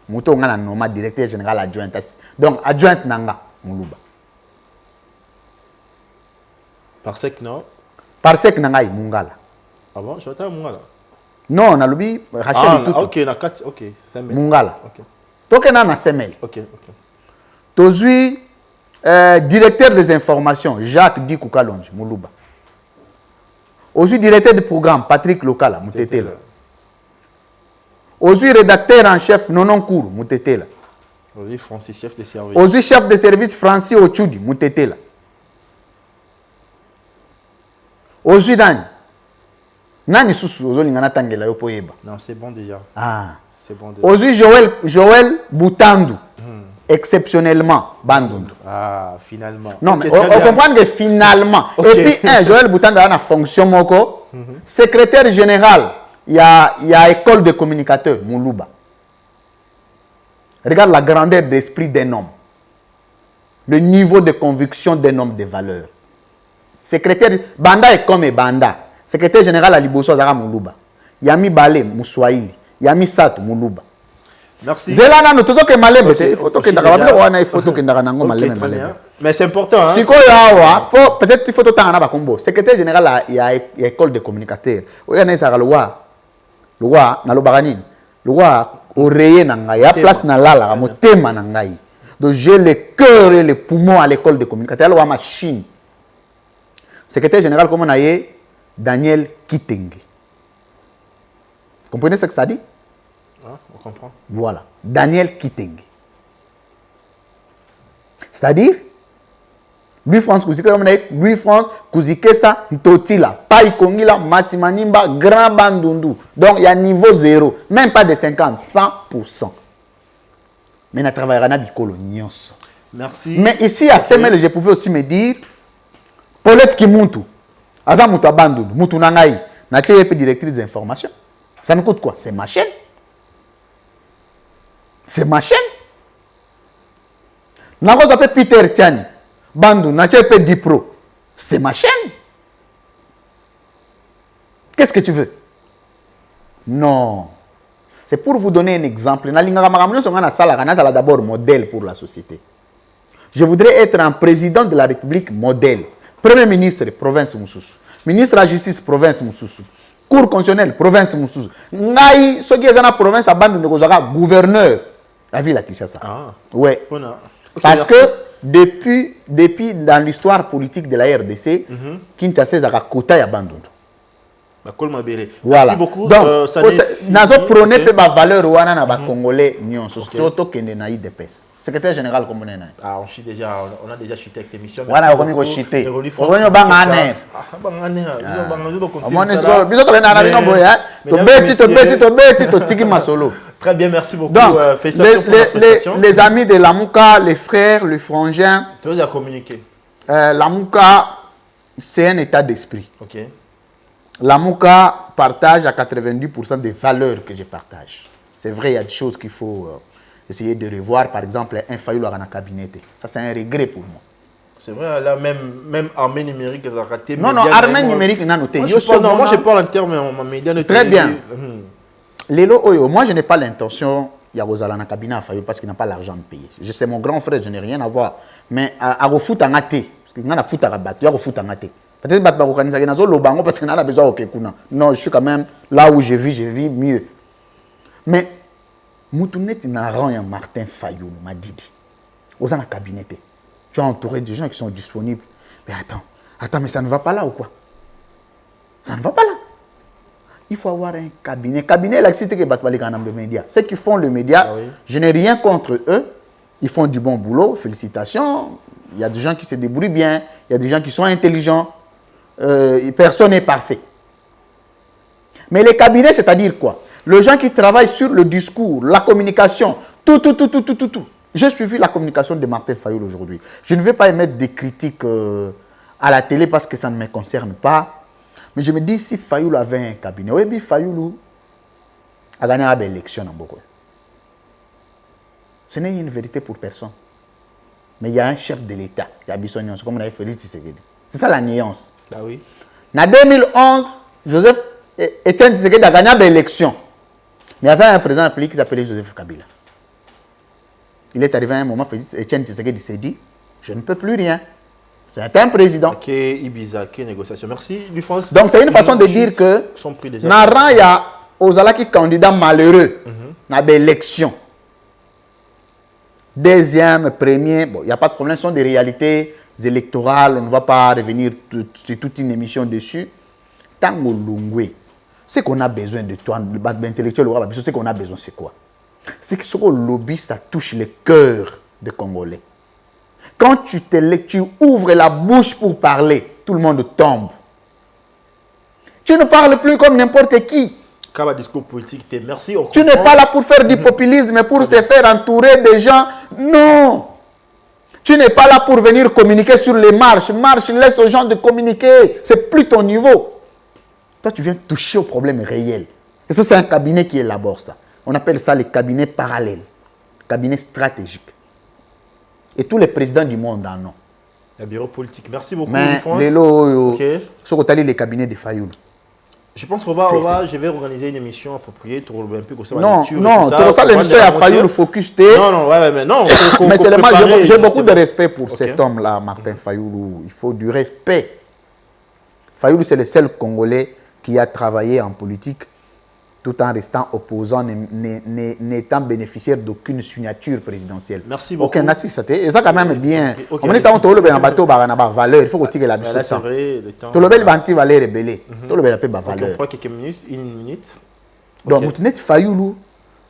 Mouto nga na noma directeur général adjoint. Donc adjoint nanga Moulouba. Par sec non. Par sec nanga Mungala. Ah bon, je t'ai Mungala. Non, na lobi Rachel tout. OK, na 4 OK, Semel. Mungala. OK. Toke na Semel. OK, OK. Tozui directeur des informations Jacques Di Koukalonge Moulouba. Aujourd'hui directeur de programme Patrick Lokala Moutetela. Aujourd'hui rédacteur en chef Nononcourt Moutetela. Aujourd'hui Francis chef de service. Aujourd'hui chef de service Francis Ochudi Moutetela. Aujourd'hui Nani Soussou aujourd'hui ngana tangela yo poyeba. Non, c'est bon déjà. Ah, c'est bon déjà. Aujourd'hui Joël Boutandu. Exceptionnellement Bandundu. Ah, finalement. Non, okay, mais on comprend que finalement. Okay. Et puis, Joël Boutandu a une fonction moko. Secrétaire général, il y a école de communicateurs, Moulouba. Regarde la grandeur d'esprit d'un homme. Le niveau de conviction d'un homme de valeur. Secrétaire, Banda est comme Banda. Secrétaire général à Liboso Zara Moulouba. Yami Balé, Moussoaili. Yami Sato, Moulouba. Merci. Zelana, nous tous que malem, il faut que mais c'est important. Hein? Peut-être il faut tout un combo. Secrétaire général, il y a école de communicateurs. Il y a le roi, na lobarani, le roi oreiller nanga, il y a place na la, mo tema nangai. Donc j'ai le cœur et les poumons à l'école de communicateurs. Alors machine. Secrétaire général comme on a eu Daniel Kitenge. Vous comprenez ce que ça dit? On comprend. Voilà, Daniel Kitenge. C'est-à-dire, Louis-France Kouzikesa, Ntotila, Pai Kongila, Massimanimba, Grand Bandundu. Donc, il y a niveau 0, même pas de 50, 100%. Mais on travaillera dans Bikolo Nyos. Merci. Mais ici, à Semel, je pouvais aussi me dire, Paulette Kimuntu, Azam Mouta Bandundu, Moutou Nangaï, Natché directrice des informations. Ça nous coûte quoi? C'est ma chaîne. C'est ma chaîne. Nango s'appelle Peter Tiani. Bandou, Natchepe Dipro. C'est ma chaîne. Qu'est-ce que tu veux? Non. C'est pour vous donner un exemple. D'abord modèle pour la société. Je voudrais être un président de la République modèle. Premier ministre, province Moussoussou. Ministre de la Justice, province Moussoussou. Cour constitutionnelle, province Moussoussou. Ngai, ce qui est dans la province, à Bandou, gouverneur. La ville à Kinshasa. Ah. Ouais. Okay, parce que depuis dans l'histoire politique de la RDC, Kinshasa est à côté à Bandundu. Voilà. Merci beaucoup. Donc, nous prenons la valeur de Congolais, surtout que nous avons des pèses. Secrétaire général, comme on est. Ah, on a déjà chuté avec l'émission. Voilà, on a chuté. On a très bien, merci beaucoup. Donc, les amis de Lamouka, les frères, les frangins. Tu as communiqué. Lamouka, c'est un état d'esprit. Ok. Lamouka partage à 90% des valeurs que je partage. C'est vrai, il y a des choses qu'il faut essayer de revoir. Par exemple, un faillot dans le cabinet. Ça, c'est un regret pour moi. C'est vrai, là, même armée numérique, ça a raté. Non, armée numérique, non, moi, je parle en termes médias. Très bien. Moi, je n'ai pas l'intention de aller dans le cabinet parce qu'il n'a pas l'argent de payer. C'est mon grand frère, je n'ai rien à voir. Mais à refout en athée, parce qu'il y a un foot à rabattre, il y a un foot en athée. Peut-être que je vais organiser un lobango parce qu'il a besoin de Kuna. Non, je suis quand même là où je vis mieux. Mais, Moutounet n'a rien Martin Fayou, m'a dit. Aux dans le cabinet. Tu as entouré des gens qui sont disponibles. Mais attends, mais ça ne va pas là ou quoi? Ça ne va pas là. Il faut avoir un cabinet. Cabinet, là, c'est que les médias. Ceux qui font le média, ah oui. Je n'ai rien contre eux. Ils font du bon boulot. Félicitations. Il y a des gens qui se débrouillent bien. Il y a des gens qui sont intelligents. Personne n'est parfait. Mais les cabinets, c'est-à-dire quoi? Les gens qui travaillent sur le discours, la communication, tout. J'ai suivi la communication de Martin Fayulu aujourd'hui. Je ne vais pas émettre des critiques à la télé parce que ça ne me concerne pas. Mais je me dis, si Fayulu avait un cabinet, oui, Fayulu a gagné l'élection en Boko. Ce n'est une vérité pour personne. Mais il y a un chef de l'État, il y a Bissonion, comme on a fait Félix Tshisekedi. C'est ça la nuance. Ah oui. En 2011, Joseph Etienne Tshisekedi a gagné l'élection. Mais il y avait un président de la République qui s'appelait Joseph Kabila. Il est arrivé à un moment, Etienne Tshisekedi s'est dit, je ne peux plus rien. C'est un président. Ok, Ibiza, ok, négociation. Merci, Lufance. Donc c'est une façon de dire que Naran, il y a aux alaki candidats malheureux dans l'élection. Deuxième, premier, bon, il n'y a pas de problème, ce sont des réalités électorales, on ne va pas revenir sur toute une émission dessus. Tango Lungwe, ce qu'on a besoin de toi, l'intellectuel, ce qu'on a besoin, c'est quoi? C'est que ce lobby, ça touche le cœur des Congolais. Quand tu ouvres la bouche pour parler, tout le monde tombe. Tu ne parles plus comme n'importe qui. Discours politique, merci. Tu n'es pas là pour faire du populisme, mais pour se faire entourer des gens. Non. Tu n'es pas là pour venir communiquer sur les marches. Marche, laisse aux gens de communiquer. C'est plus ton niveau. Toi, tu viens toucher au problème réel. Et ça, c'est un cabinet qui élabore ça. On appelle ça les cabinets parallèles, cabinets stratégiques. Et tous les présidents du monde en ont. Le bureau politique. Merci beaucoup, mais les cabinets de Fayoulou. Je pense qu'on je vais organiser une émission appropriée pour un peu comme ça. Non, l'émission à Fayoulou Focus T. Non, mais non. Mais seulement, j'ai beaucoup de respect pour cet homme-là, Martin Fayoulou. Il faut du respect. Fayoulou, c'est le seul Congolais qui a travaillé en politique tout en restant opposant, n'étant bénéficiaire d'aucune signature présidentielle. Merci beaucoup. Aucun assisté. Et ça, quand même, bien. On est en train de faire un bateau, valeur. Il faut qu'on tire la bise. C'est vrai, le temps. Tout le monde va valeur et belé. Tout le monde va valeur. On prend quelques minutes, une minute. Donc, Moutinette Fayoulou,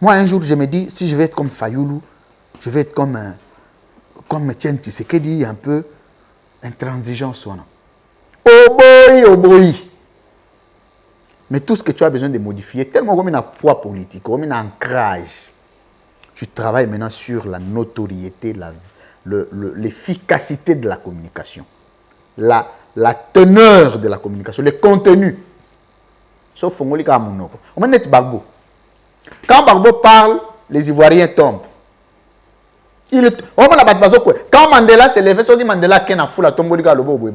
moi, un jour, je me dis, si je vais être comme Fayoulou, je vais être comme Etienne Tshisekedi, un peu intransigeant. Oh boy. Mais tout ce que tu as besoin de modifier, tellement comme il y a un poids politique, comme il y a un ancrage, tu travailles maintenant sur la notoriété, l'efficacité de la communication, la teneur de la communication, le contenu. Sauf Fongoli Kamounoko. On est Bagbo. Quand Bagbo parle, les Ivoiriens tombent. Quand Mandela s'est levé, on dit Mandela qui a foule à tomber Lobo.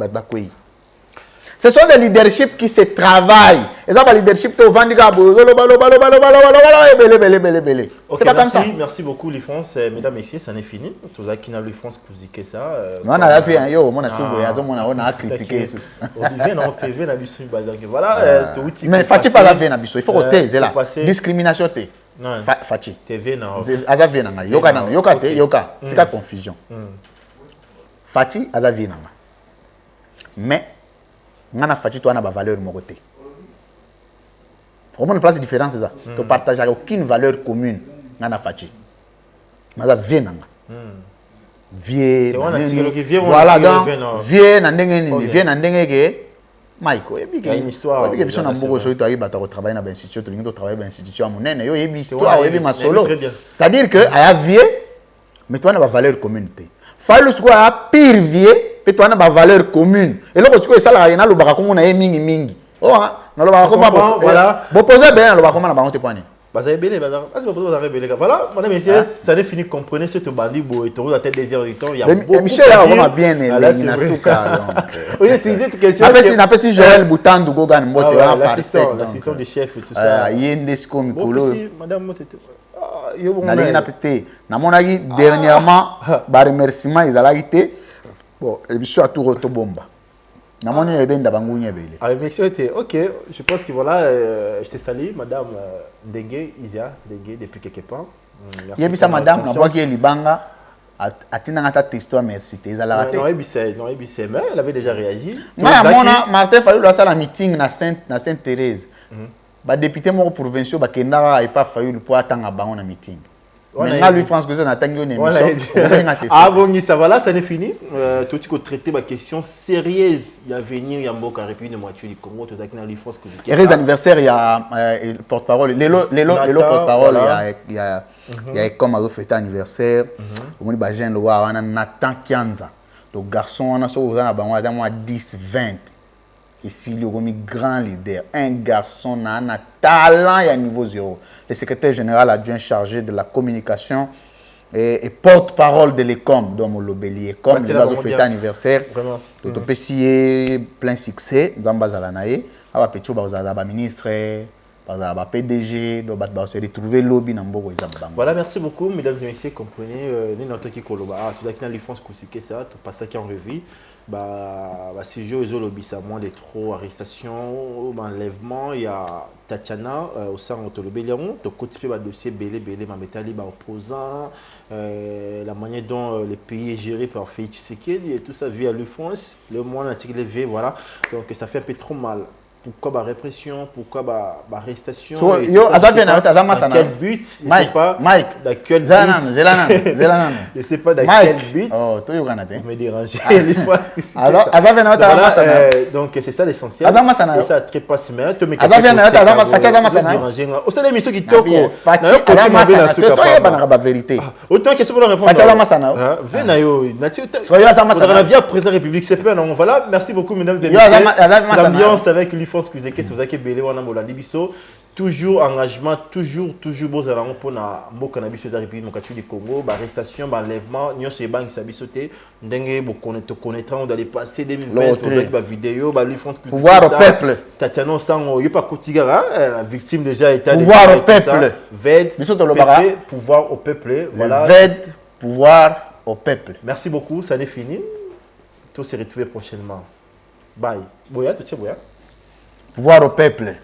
Ce sont des leaderships qui se travaillent. Et ça, le leadership, c'est pas comme ça. Merci beaucoup, Lifrance. Mesdames, messieurs, ça n'est fini. Tous ceux qui n'ont Lifrance, vous dites ça. On a fait un yo, on a critiqué. Voilà. Mais Fatih pas la veine, il faut que tu là. Discrimination. Fatih. TV, non. Azavi nanga. Yoka. C'est la confusion. Fatih, Azavi nanga. Mais, ngana Fatih, tu as une valeur mogote. Au moins, une place différente, c'est ça. Tu partages aucune valeur commune. Ngana Fatih. Mais Azavi nanga. Vieux. Voilà, donc, vieux, vieux, Maïko, il y a une histoire. Il y a une histoire. Travailler dans l'institut, tu travailles dans l'institut à Monene. Il y a une histoire, il y a une solo. C'est-à-dire que, il y a vieux, mais tu as une valeur commune. Il faut que pire vieux, mais tu as une valeur commune. Et là, tu as ça, il y a un barakoum, il y a mingi mingi. Oh, dans le barakoum, voilà. Vous posez bien le barakoum, on te poigne. Voilà, madame, messieurs, ça n'est fini. Comprenez ce que bandit et tout la tête des heures du temps. Il y a beaucoup Michel a bien aimé Nasuka. Oui, c'est une question. Après, si Joël Boutandu Gogan Mote, l'assistant du chef et tout ça. Il y a une desco Mikolo. Madame Mote. Dernièrement, remerciement, ils ont été. Bon, et puis à tout Rotobomba. Ok, je pense que voilà, je te salue, madame Dengue, Isia, Dengue, depuis quelque part. Il y a madame, qui est Libanga, a histoire, merci. Mais elle avait déjà réagi. Martin Fayoulou a fait un meeting à Sainte-Thérèse. Le député provincial n'a pas fallu pour attendre un meeting. Maintenant, lui, France, que a une émission. Ah bon, ça va là, ça n'est fini. Tout ce qu'on traité ma question sérieuse, il y a venir, il y a un mot qui a répondu de moitié du Congo, tout ça qui n'a pas France que je dis. D'anniversaire, il y a porte-parole. Les porte-parole, il y a comme à fêter anniversaire. On dit que on a Nathan Kianza. Donc, garçon, on a 10, 20. Ici, il y a un grand leader. Un garçon a un talent et à niveau zéro. Le secrétaire général adjoint chargé de la communication et porte-parole de l'ECOM, dont on l'obélit. Comme il a fêté anniversaire, tout le plein succès, Zamba Zalanae, Aba Petio Bauzada, ministre, PDG, on se retrouver lobby dans Mboko. Voilà, merci beaucoup, mesdames et messieurs. Comprenez, nous notre qui koloba, tout à qui dans l'enfance que ça, tout passe qui en revue. Si je aux lobby, ça moins de trop arrestation, enlèvement. Il y a Tatiana au sein de l'Obéléon, de côté de dossier belé ma métalli opposant, la manière dont le pays est géré par Félix Tshisekedi et tout ça via l'UFRANCE, le moins levé, voilà. Donc ça fait un peu trop mal. Pourquoi répression, pourquoi arrestation, dans quel but, je ne sais pas dans quel but, je sais pas dans quel but, me déranger. Alors, donc c'est ça l'essentiel. Et ça trépasse mais tu me au sein de l'émission qui toque vérité. Autant que c'est pour la répondre. Voilà, merci beaucoup mesdames et messieurs. C'est l'ambiance avec l'UFRANCE que c'est que belé wana molandi biso. Toujours engagement, toujours beaux allant pour na mo cannabis sur la République démocratique du Congo, arrestation, enlèvement, nous c'est banque ça bisoté, ndenge bo connaître on d'aller passer 2020 avec ba vidéo, ba l'UFRANCE pouvoir au peuple. Tatiana sang yo pas kotigara, victime déjà état pouvoir au peuple. VED, pouvoir au peuple, voilà. VED, pouvoir au peuple. Merci beaucoup, ça n'est fini. Tout se retrouver prochainement. Bye. Boya, tout est boya. Pouvoir au peuple.